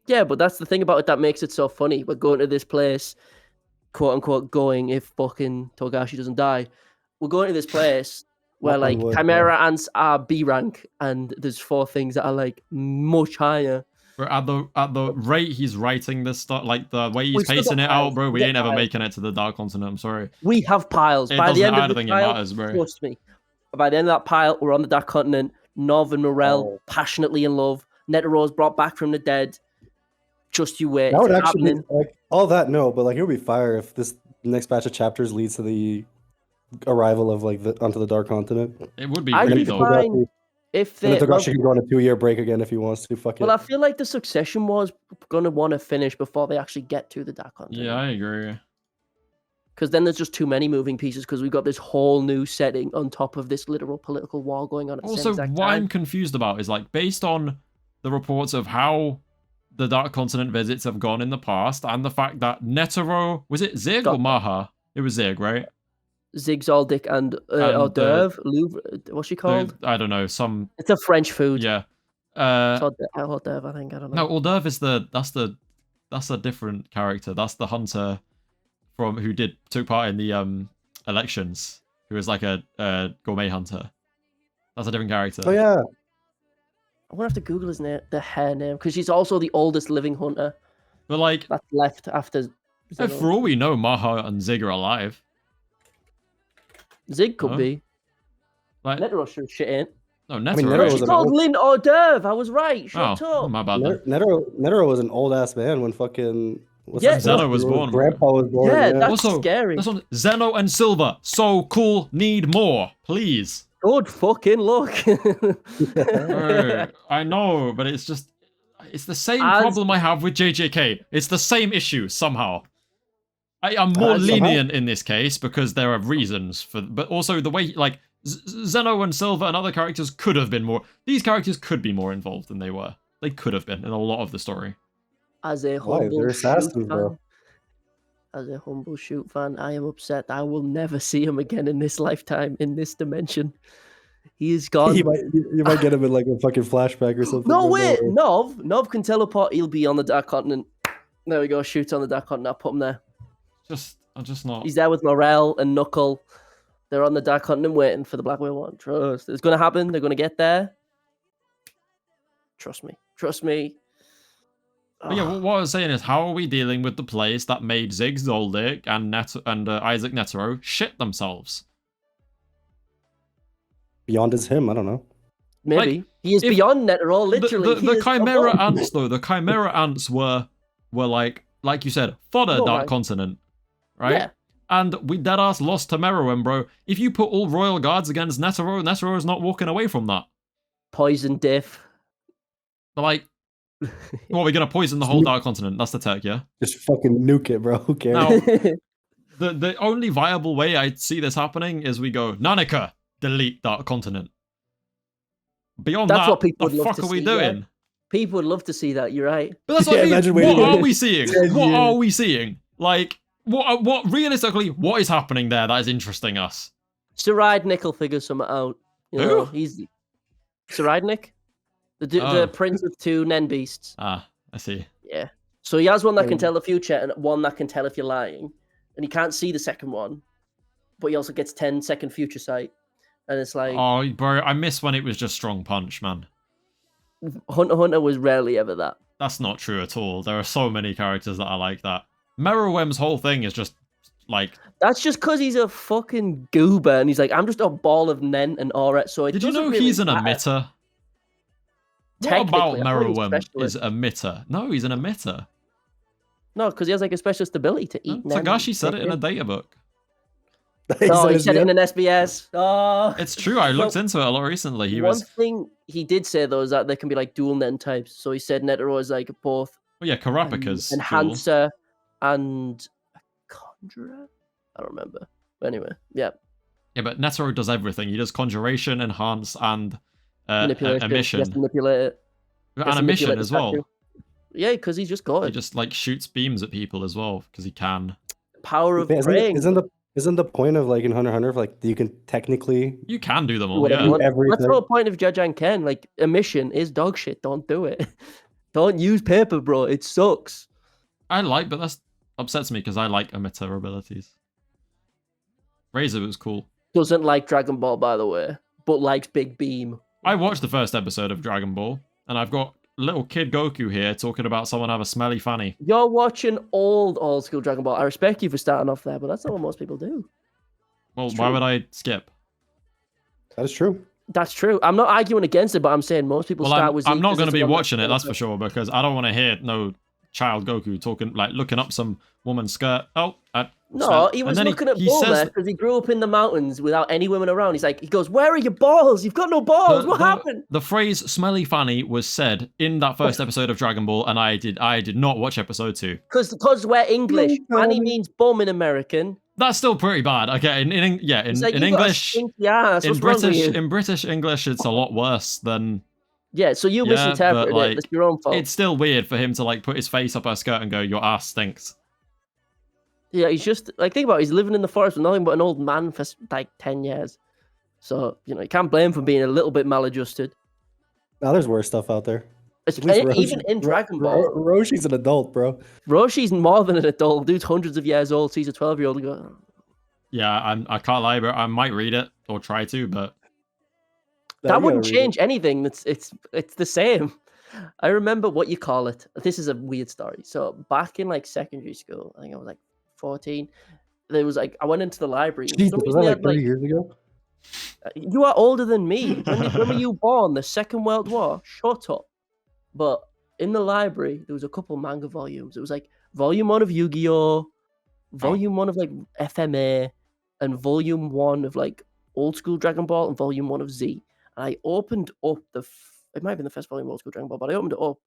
Yeah, but that's the thing about it that makes it so funny. We're going to this place, quote unquote, going if fucking Togashi doesn't die. We're going to this place where like Chimera ants are B rank, and there's 4 things that are like much higher. Bro, at the rate he's writing this stuff, like the way he's pacing it out, bro, we ain't ever making it to the Dark Continent. I'm sorry. We have piles. By the end of the pile, it matters, bro. Trust me. By the end of that pile, we're on the Dark Continent. Nov and Morel passionately in love. Netero's brought back from the dead. Just you wait. That would actually be, like all that. No, but like it would be fire if this next batch of chapters leads to the arrival of like onto the Dark Continent. It would be really dope. If they Togashi can go on a 2-year break again if he wants to. Fuck it. Well, I feel like the Succession War's gonna want to finish before they actually get to the Dark Continent. Yeah, I agree. Because then there's just too many moving pieces. Because we've got this whole new setting on top of this literal political war going on. At the same exact what time. I'm confused about is like based on the reports of how the Dark Continent visits have gone in the past, and the fact that Netero, was it Zig or Maha? It was Zig, right? Zig, Zoldyck, and hors d'oeuvre. Louvre, what's she called? I don't know. It's a French food. Yeah. Hors d'oeuvre, I think. I don't know. No, hors d'oeuvre is that's a different character. That's the hunter who took part in the elections. Who was like a gourmet hunter. That's a different character. Oh yeah. I'm gonna have to Google his name, the hair name, because she's also the oldest living hunter. But like that's left after. For all we know, Maha and Zig are alive. Zig could be. Like Netero sure shit ain't. No, Netero. She's called Lynn hors d'oeuvre. I was right. Shut up. My bad. Netero was an old ass man when fucking. Zeno was born. Grandpa was born. Yeah, that's scary. Zeno and Silver, so cool. Need more, please. Good fucking luck. I know, but it's the same problem I have with JJK. It's the same issue somehow. I am more lenient in this case because there are reasons but also the way like Zeno and Silver and other characters could have been more. These characters could be more involved than they were. They could have been in a lot of the story. As a humble assassins, bro. As a humble shoot fan, I am upset. I will never see him again in this lifetime, in this dimension. He is gone. You might get him in like a fucking flashback or something. No, wait. Nov can teleport. He'll be on the Dark Continent. There we go. Shoot on the Dark Continent. I'll put him there. I'm just not. He's there with Morel and Knuckle. They're on the Dark Continent waiting for the Black Whale one. Trust. It's going to happen. They're going to get there. Trust me. Trust me. But yeah, what I was saying is, how are we dealing with the place that made Zig Zoldyck and Isaac Netero shit themselves? Beyond is him, I don't know. Maybe. Like, he is beyond Netero, literally. The Chimera ants, though, the Chimera ants were like you said, fodder Dark Continent, right? Yeah. And we deadass lost to Meruem, bro. If you put all Royal Guards against Netero, Netero is not walking away from that. Poison diff. But like, well, we're gonna poison the whole Dark Continent. That's the tech, yeah. Just fucking nuke it, bro. Who cares? Now, the only viable way I see this happening is we go Nanika, delete Dark Continent. Beyond that's that, what people the would love fuck to are we see, doing? Yeah. People would love to see that. You're right. But that's what I mean. What are we seeing? What are we seeing? Like, what realistically? What is happening there that is interesting us? Saradnik will figure something out. Who? He's Saradnik. The prince of 2 Nen beasts. Ah, I see. Yeah. So he has one that can tell the future and one that can tell if you're lying. And he can't see the second one. But he also gets 10-second future sight. And it's like... Oh, bro, I miss when it was just Strong Punch, man. Hunter x Hunter was rarely ever that. That's not true at all. There are so many characters that are like that. Meruem's whole thing is just like. That's just because he's a fucking goober, and he's like, I'm just a ball of nen and aura. So did you know really he's an emitter? What about Meruem is emitter? No, he's an emitter. No, because he has like a specialist ability to eat. Tagashi said it in a data book. Oh, he said it in an SBS. Oh, it's true. I looked into it a lot recently. One thing he did say though is that there can be like dual nen types. So he said Netero is like both. Well, yeah, Kurapika's enhancer and a conjurer. I don't remember. But anyway, yeah. Yeah, but Netero does everything. He does conjuration, enhance, and manipulation. emission. He has to manipulate it. And emission as well. Yeah, because he's just good. He just like shoots beams at people as well because he can. Power of praying. Isn't the point of like in Hunter x Hunter like you can technically do them all? Yeah. That's the whole point of JJK Ken. Like emission is dog shit. Don't do it. Don't use paper, bro. It sucks. But that upsets me because I like emitter abilities. Razor was cool. Doesn't like Dragon Ball, by the way, but likes Big Beam. I watched the first episode of Dragon Ball, and I've got little kid Goku here talking about someone have a smelly fanny. You're watching old school Dragon Ball. I respect you for starting off there, but that's not what most people do. Well, why would I skip? That is true. That's true. I'm not arguing against it, but I'm saying most people start with Z. I'm not going to be watching it, that's for sure, because I don't want to hear no child Goku talking, like looking up some woman's skirt. No, he was looking at Bulma because he grew up in the mountains without any women around. He goes, "Where are your balls? You've got no balls. What happened?" The phrase "smelly fanny" was said in that first episode of Dragon Ball, and I did not watch episode 2. Because we're English. Fanny means bum in American. That's still pretty bad. Okay, in English, in British English, it's a lot worse than. Yeah, so you misinterpreted it. It's your own fault. It's still weird for him to like put his face up her skirt and go, "Your ass stinks." Yeah, he's just like, think about it, he's living in the forest with nothing but an old man for like 10 years. So, you can't blame him for being a little bit maladjusted. Now there's worse stuff out there. Even in Dragon Ball. Roshi's an adult, bro. Roshi's more than an adult. Dude's hundreds of years old, so he's a 12-year-old. Yeah, I can't lie, but I might read it or try to, but that wouldn't change anything. It's the same. I remember what you call it. This is a weird story. So back in like secondary school, I think I was like 14. There was like I went into the library. Jesus, was that like 30 years ago? You are older than me. When were you born? The Second World War? Shut up. But in the library, there was a couple manga volumes. It was like volume 1 of Yu-Gi-Oh, volume 1 of like FMA, and volume 1 of like old school Dragon Ball, and volume 1 of Z. And I opened up it might have been the first volume of old school Dragon Ball, but I opened it up,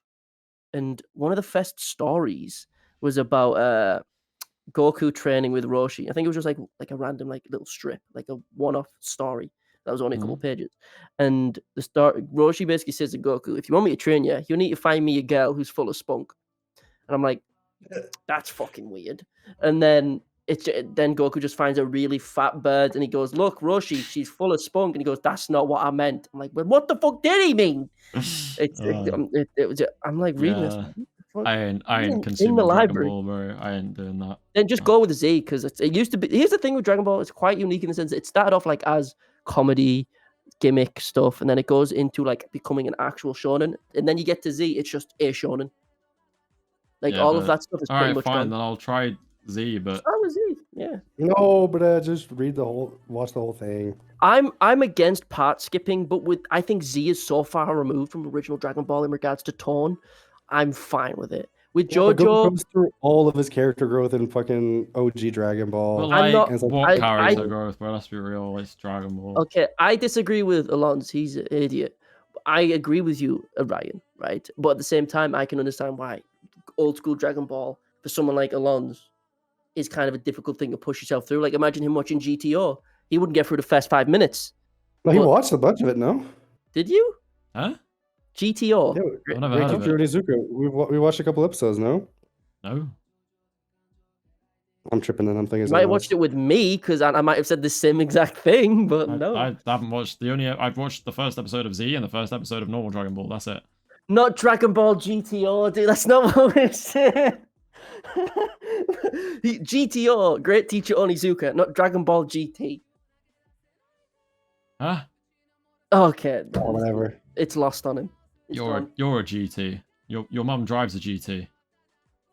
and one of the first stories was about Goku training with Roshi. I think it was just like a random like little strip, like a one-off story that was only a couple pages. And Roshi basically says to Goku, "If you want me to train you, you need to find me a girl who's full of spunk." And I'm like, that's fucking weird. And then Goku just finds a really fat bird, and he goes, "Look, Roshi, she's full of spunk." And he goes, "That's not what I meant." I'm like, "Well, what the fuck did he mean?" I'm like reading this. I ain't consuming Dragon Ball, bro. I ain't doing that. Then just go with Z, because it used to be. Here's the thing with Dragon Ball: it's quite unique in the sense that it started off like as comedy, gimmick stuff, and then it goes into like becoming an actual shonen. And then you get to Z, it's just a shonen. Like all of that stuff is pretty much fine. Then I'll try Z, but start with Z. Yeah. No, but just watch the whole thing. I'm against part skipping, but I think Z is so far removed from original Dragon Ball in regards to tone. I'm fine with it. With Gojo, Goku goes through all of his character growth in fucking OG Dragon Ball. But what character growth? Bro, let's be real. It's Dragon Ball. Okay, I disagree with Allons-Y. He's an idiot. I agree with you, Orion, right? But at the same time, I can understand why old school Dragon Ball for someone like Allons is kind of a difficult thing to push yourself through. Like, imagine him watching GTO. He wouldn't get through the first 5 minutes. No, he watched a bunch of it, no? Did you? Huh? GTO. Yeah, we watched a couple episodes, no? No. I'm tripping and I'm thinking. You might have watched it with me because I might have said the same exact thing, but no. I haven't watched I've watched the first episode of Z and the first episode of normal Dragon Ball. That's it. Not Dragon Ball GTO, dude. That's not what we're saying. GTO, Great Teacher Onizuka, not Dragon Ball GT. Huh? Okay. Whatever. It's lost on him. You're a GT. Your mum drives a GT.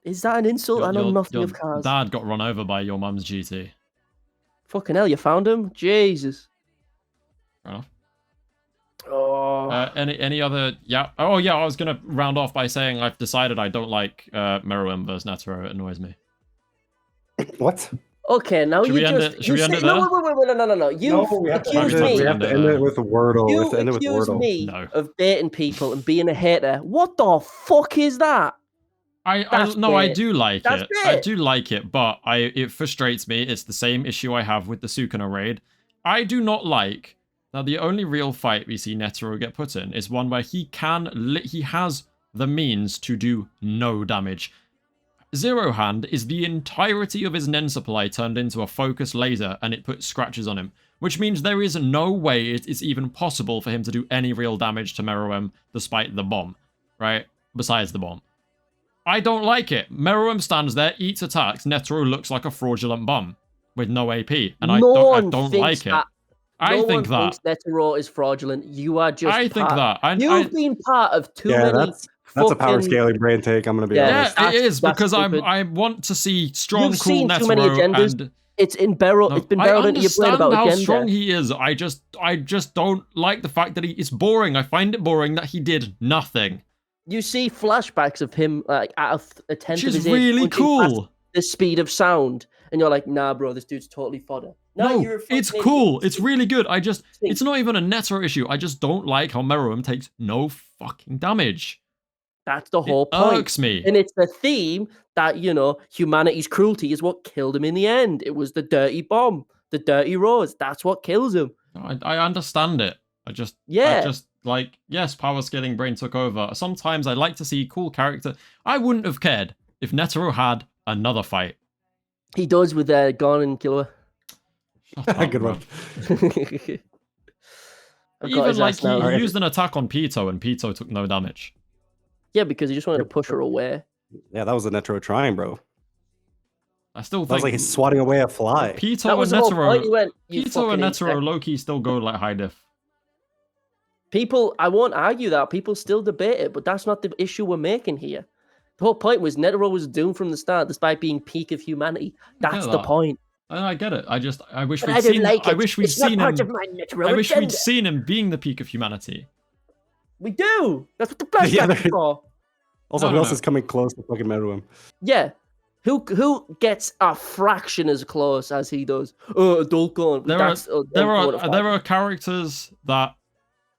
Is that an insult? I know nothing of cars. Dad got run over by your mum's GT. Fucking hell, you found him? Jesus. Fair enough. Oh. Any other? Yeah. Oh yeah. I was gonna round off by saying I've decided I don't like Meruem versus Netero. It annoys me. What? Okay, now should you just should we end it there? No, no. You accused me. We have to end it with Wordle. You accused me of baiting people and being a hater. What the fuck is that? I do like it. I do like it, but it frustrates me. It's the same issue I have with the Sukuna raid. I do not like that the only real fight we see Netero get put in is one where he has the means to do no damage. Zero Hand is the entirety of his Nen supply turned into a focus laser, and it puts scratches on him, which means there is no way it is even possible for him to do any real damage to Meruem despite the bomb, right? Besides the bomb. I don't like it. Meruem stands there, eats attacks, Netero looks like a fraudulent bum with no AP, and I don't like it. I think that Netero is fraudulent. You are just. I think that you've been part of too many. That's a power scaling brain take. I'm gonna be honest. Yeah, it is because I want to see strong, cool Netero, and it's in barrel. It's been barreled into your brain about how agenda. Strong he is. I just don't like the fact that it's boring. I find it boring that he did nothing. You see flashbacks of him like at a tenth of his age, really cool. The speed of sound, and you're like, nah, bro, this dude's totally fodder. No, it's cool. It's really good. It's not even a Netero issue. I just don't like how Meruem takes no fucking damage. That's the whole point. It irks me. And it's the theme that, humanity's cruelty is what killed him in the end. It was the dirty bomb, the dirty rose. That's what kills him. I understand it. Yes, power scaling brain took over. Sometimes I like to see cool character. I wouldn't have cared if Netero had another fight. He does with Gon and Killua. Good one. Even like he used an attack on Pito and Pito took no damage. Yeah, because he just wanted to push her away. Yeah, that was a Netero trying, bro. I still think that was like he's swatting away a fly. Pito and Netero low-key still go like high diff. People, I won't argue that. People still debate it, but that's not the issue we're making here. The whole point was Netero was doomed from the start, despite being peak of humanity. That's the point. I get it. I wish we'd seen. I wish we'd seen him. I wish we'd seen him being the peak of humanity. We do. That's what the flashback is for. Also, who else is coming close to fucking Meruem? Yeah. Who gets a fraction as close as he does? Adult Gon. There are characters that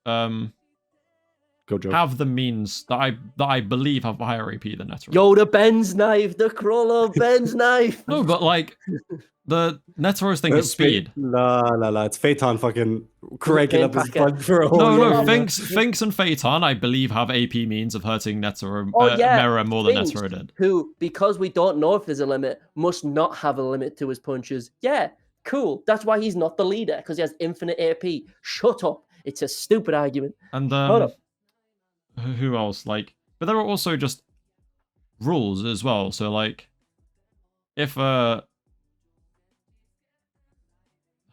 Gojo have the means that I believe have higher AP than Netero. Yo, the Ben's knife, the Crawler Ben's knife. No, but like the Netero's thing is speed. La. It's Phaeton fucking cranking up his butt for a whole year. Finks and Phaeton, I believe, have AP means of hurting Netero, Meruem more than Netero did. Who, because we don't know if there's a limit, must not have a limit to his punches. Yeah, cool. That's why he's not the leader, because he has infinite AP. Shut up. It's a stupid argument. And who else? Like, but there are also just rules as well. So like, if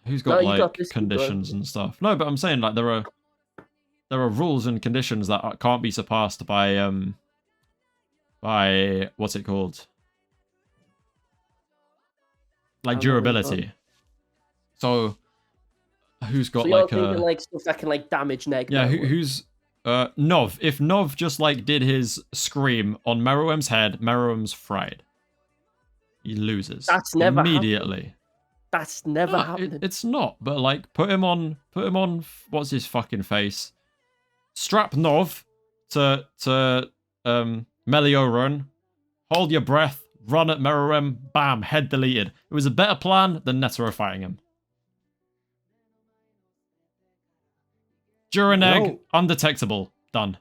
who's got conditions and stuff? No, but I'm saying like there are rules and conditions that can't be surpassed by what's it called? Like durability. So who's got like stuff that can like damage neg? Yeah, who's Nov. If Nov just like did his scream on Meruem's head, Meruem's fried. He loses. That's never immediately. Happened. That's never happened. It's not, but like put him on what's his fucking face? Strap Nov to Melioran, hold your breath, run at Meruem, bam, head deleted. It was a better plan than Netero fighting him. Duraneg, undetectable, done.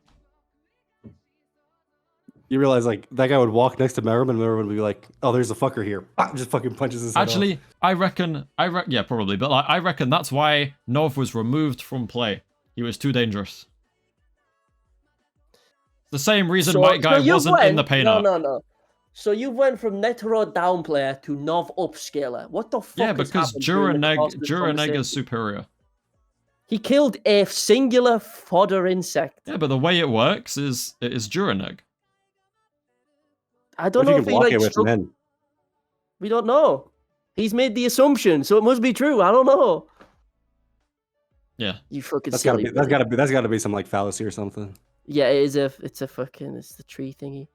You realize like that guy would walk next to Meruem and Meruem would be like, "Oh, there's a fucker here." Just fucking punches his head Actually, off. I reckon, yeah, probably, but like, I reckon that's why Nov was removed from play. He was too dangerous. The same reason White Guy wasn't in the painter. No. So you went from Netero down player to Nov upscaler. What the fuck? Yeah, because Duraneg is superior. He killed a singular fodder insect. Yeah, but the way it works is Duraneg. I don't What know if if you he can block it like. with men? We don't know. He's made the assumption, so it must be true. I don't know. Yeah. You fucking That's silly. gotta be some like fallacy or something. Yeah, it's the tree thingy.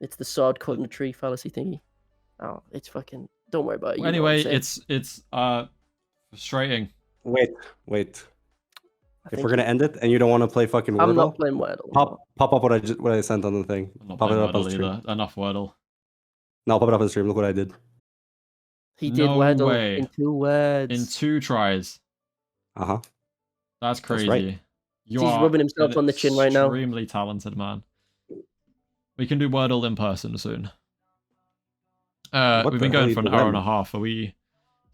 It's the sword cutting the tree fallacy thingy. Oh, it's fucking. Don't worry about it. Well, anyway, it's frustrating. Wait. If we're gonna end it and you don't want to play fucking Wordle, I'm not playing Wordle. Pop up what I sent on the thing. I'm not pop it playing up on Wordle stream. either. Enough Wordle. No, pop it up on stream. Look what I did. He did No Wordle way. in 2 words. In 2 tries. That's crazy. That's right. He's rubbing himself on the chin right now. Extremely talented man. We can do Wordle in person soon. We've been going for an hour and a half. Are we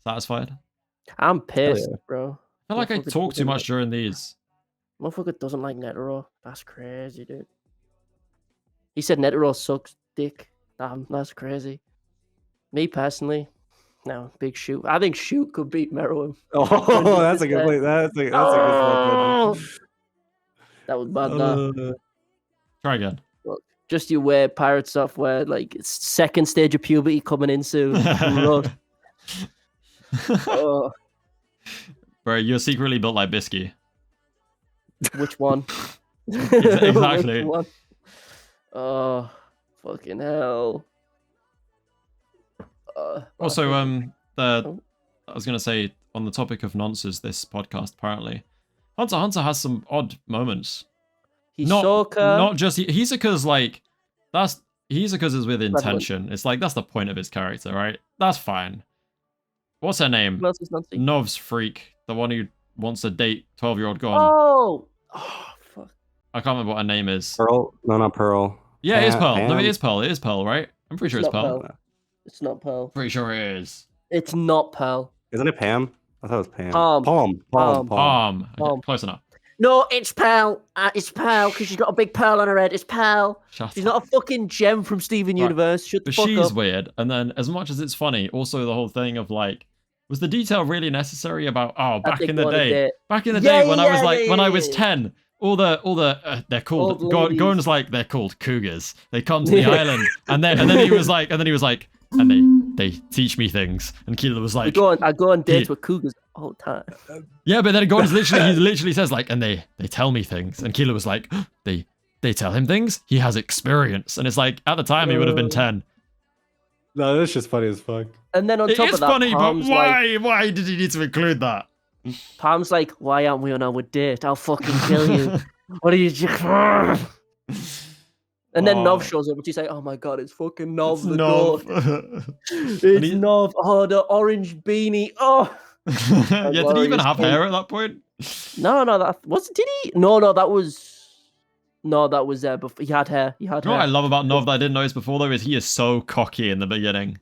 satisfied? I'm pissed, bro. I feel like I talk too much during these. Motherfucker doesn't like Netero. That's crazy, dude. He said Netero sucks dick. Damn, that's crazy. Me personally, no, big Shoot. I think Shoot could beat Meruem. Oh, that's a good point. That's a good point. That was bad. Try again. Look, just you wear pirate software, like it's second stage of puberty coming in soon. Oh. Bro, you're secretly built like Bisky. Which one? Exactly. Which one? Oh, fucking hell. Also, I was gonna say on the topic of nonsense, this podcast apparently, Hunter x Hunter has some odd moments. Not just Hisoka's like Hisoka's is with intention. It's like that's the point of his character, right? That's fine. What's her name? Nov's freak, the one who wants to date 12-year-old Gon. Oh, fuck. I can't remember what her name is. Pearl? No, not Pearl. Yeah, it is Pearl. Pam? No, it is Pearl. It is Pearl, right? I'm pretty sure it's Pearl. It's not Pearl. Pretty sure it is. It's not Pearl. Isn't it Pam? I thought it was Pam. Palm. Okay, close enough. No, it's Pearl. It's Pearl because she's got a big pearl on her head. It's Pearl. She's not a fucking gem from Steven Universe. Shut the fuck up. But she's weird. And then, as much as it's funny, also the whole thing of like, was the detail really necessary about back in the day? Back in the day when I was 10, all the they're called Gon's like they're called cougars. They come to the island, and then he was like, and they teach me things. And Keela was like, I go on dates with cougars all the time. Yeah, but then Gon's literally says like, and they tell me things. And Keela was like, they tell him things. He has experience, and it's like at the time he would have been 10. No, that's just funny as fuck. And then on top of that, funny, Palm's but why did he need to include that? Palm's like, why aren't we on our date? I'll fucking kill you. What are you? And then Nov shows up, and she's like, "Oh my god, it's fucking Nov the goat. It's Nov. Oh, the orange beanie. Oh." Yeah, did he even have hair at that point? No, that was. Did he? No, that was there before. He had hair. Hair. What I love about Nov that I didn't notice before though is he is so cocky in the beginning.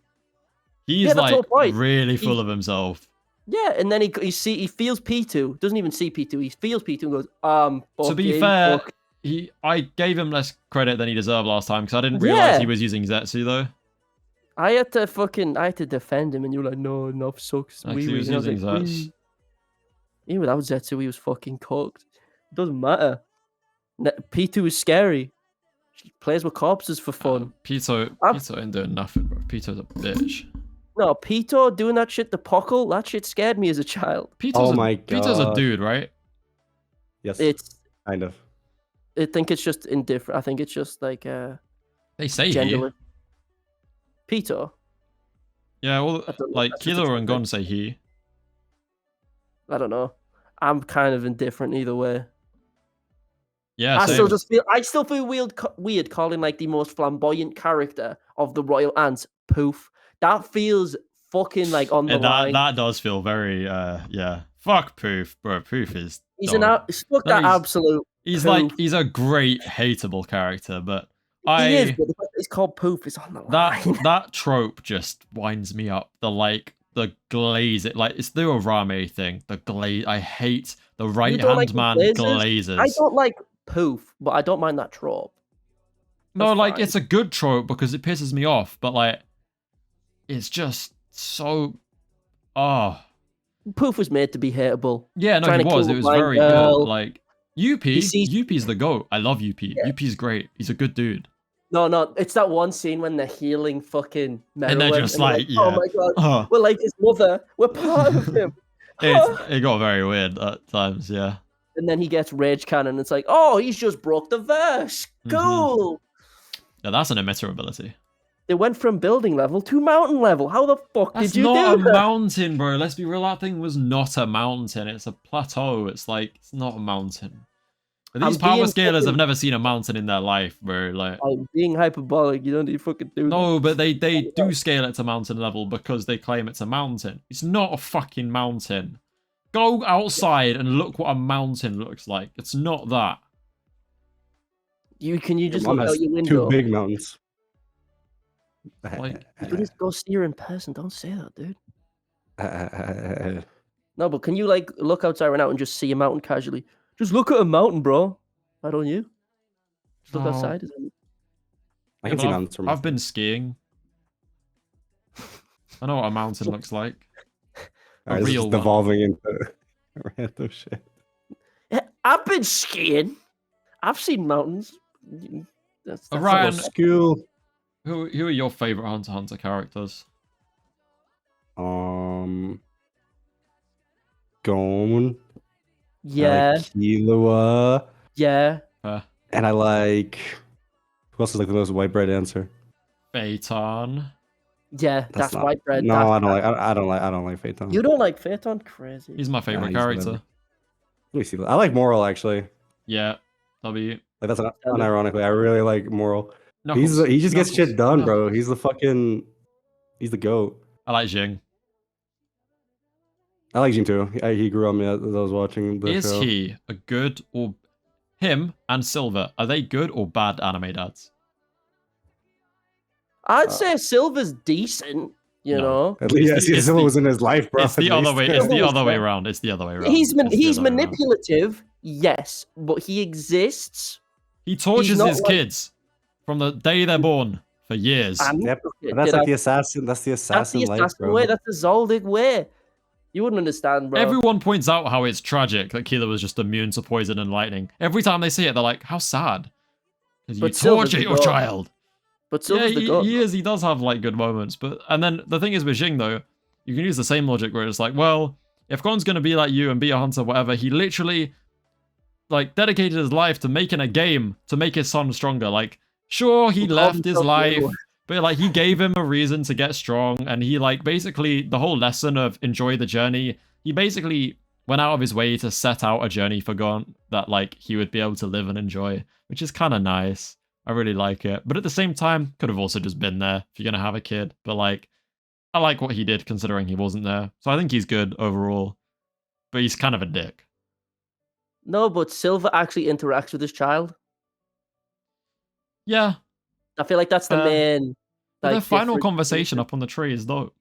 He's like really full of himself. Yeah, and then he feels P2. Doesn't even see P2. He feels P2 and goes, to be fair, I gave him less credit than he deserved last time because I didn't realize he was using Zetsu though. I had to defend him, and you were like, no, Nov sucks. He was using Zetsu. Even without Zetsu, he was fucking cooked. It doesn't matter. P2 is scary. She plays with corpses for fun. Pito ain't doing nothing, bro. Pito's a bitch. No, Pito doing that shit to Pockle, that shit scared me as a child. Pito's a dude, right? Yes. It's kind of. I think it's just indifferent. I think it's just like they say genderless. Pito. Yeah, well, like Killer and Gon say he. I don't know. I'm kind of indifferent either way. Yeah, I still feel weird calling like the most flamboyant character of the Royal Ants Poof. That feels fucking like on the line. That does feel very yeah. Fuck Poof, bro. Poof is he's absolute. He's Poof. He's a great hateable character, but he is. But the fact that he's called Poof is on the line. That trope just winds me up. The glaze. It's the Orame thing. The glaze. I hate the right hand man glazes. I don't like Poof, but I don't mind that trope. No, fine. It's a good trope because it pisses me off, but it's just so. Poof was made to be hateable. Yeah, no, he was. It was very good. Like UP's the GOAT. I love UP. Yeah. UP's great. He's a good dude. No, it's that one scene when they're healing fucking Meruem, and they're just like, oh my god, we're like his mother, we're part of him. It got very weird at times, yeah. And then he gets rage cannon. It's like, oh, he's just broke the verse. Cool. Yeah, that's an emitter ability. They went from building level to mountain level. How the fuck did you do that? That's not a mountain, bro. Let's be real. That thing was not a mountain. It's a plateau. It's like, it's not a mountain. But these power scalers have never seen a mountain in their life, bro. Like, I'm being hyperbolic. You don't need to fucking do that. No, but they do scale it to mountain level because they claim it's a mountain. It's not a fucking mountain. Go outside and look what a mountain looks like. It's not that. Can you just look out your window? 2 big mountains. Like, you just go see her in person. Don't say that, dude. No, but can you like look outside right now and just see a mountain casually? Just look at a mountain, bro. Why don't you? Just look outside. I can see mountains from. I've been skiing. I know what a mountain looks like. All right, this is devolving into random shit. I've been skiing. I've seen mountains. That's Orion, school. Who are your favorite Hunter x Hunter characters? Gon. Yeah. I like Killua. Yeah. And I like. Who else is like the most white bread answer? Phaeton. Yeah, that's white bread. No, I don't like Phaeton. You don't like Phaeton? Crazy. He's my favorite character. Let me see. I like Moral actually. Yeah. W. Like that's unironically. I really like Moral. Knuckles. He just gets shit done, bro. He's the GOAT. I like Jing. I like Jing too. He grew on me as I was watching the show. Is he a good or him and Silver? Are they good or bad anime dads? I'd say Silver's decent. You know, at least Silver was in his life, bro. It's the other way. It's the other way around. It's the other way around. He's manipulative, yes, but he exists. He tortures his kids from the day they're born for years. Yep. And that's like the assassin. That's the assassin life, bro. Way. That's the Zoldyck way. You wouldn't understand, bro. Everyone points out how it's tragic that Killua was just immune to poison and lightning. Every time they see it, they're like, "How sad." Because you torture your child. But he does have like good moments. And then the thing is with Jing though, you can use the same logic where it's like, well, if Gon's gonna be like you and be a hunter, whatever, he literally like dedicated his life to making a game to make his son stronger. Like, sure, he left his life, but like he gave him a reason to get strong, and he like basically the whole lesson of enjoy the journey. He basically went out of his way to set out a journey for Gon that like he would be able to live and enjoy, which is kind of nice. I really like it. But at the same time, could have also just been there if you're going to have a kid. But like, I like what he did considering he wasn't there. So I think he's good overall. But he's kind of a dick. No, but Silver actually interacts with his child. Yeah. I feel like that's the main... Like, their final conversation up on the tree is dope.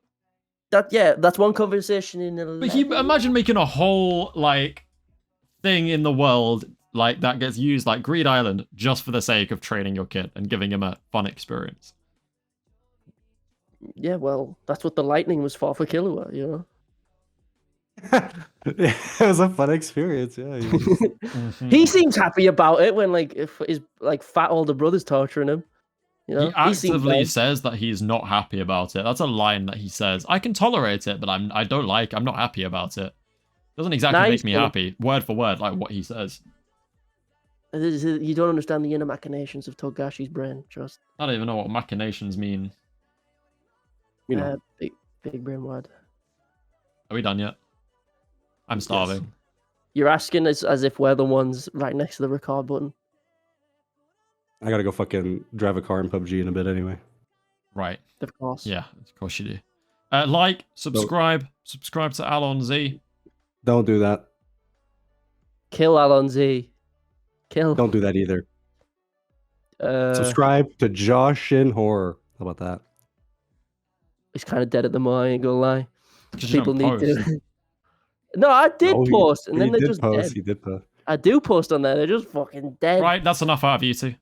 That's one conversation in the... But imagine making a whole, like, thing in the world... like that gets used like Greed Island just for the sake of training your kid and giving him a fun experience. Yeah, well, that's what the lightning was for Killua, you know? It was a fun experience, yeah. He seems happy about it when like if his like fat older brother's torturing him. You know? He actively says that he's not happy about it. That's a line that he says. I can tolerate it, but I'm not happy about it. Doesn't exactly make me happy, word for word, like what he says. You don't understand the inner machinations of Togashi's brain, just. I don't even know what machinations mean. You know. Big brain word. Are we done yet? I'm starving. Yes. You're asking as if we're the ones right next to the record button. I gotta go fucking drive a car in PUBG in a bit anyway. Right. Of course. Yeah, of course you do. Like, subscribe to Allons-Y. Don't do that. Kill Allons-Y. Kill. Don't do that either. Subscribe to Josh in Horror. How about that? He's kind of dead at the moment, I ain't gonna lie. People need to. No, I did post, and then they're just dead. He did post. I do post on there, they're just fucking dead. Right, that's enough out of you two.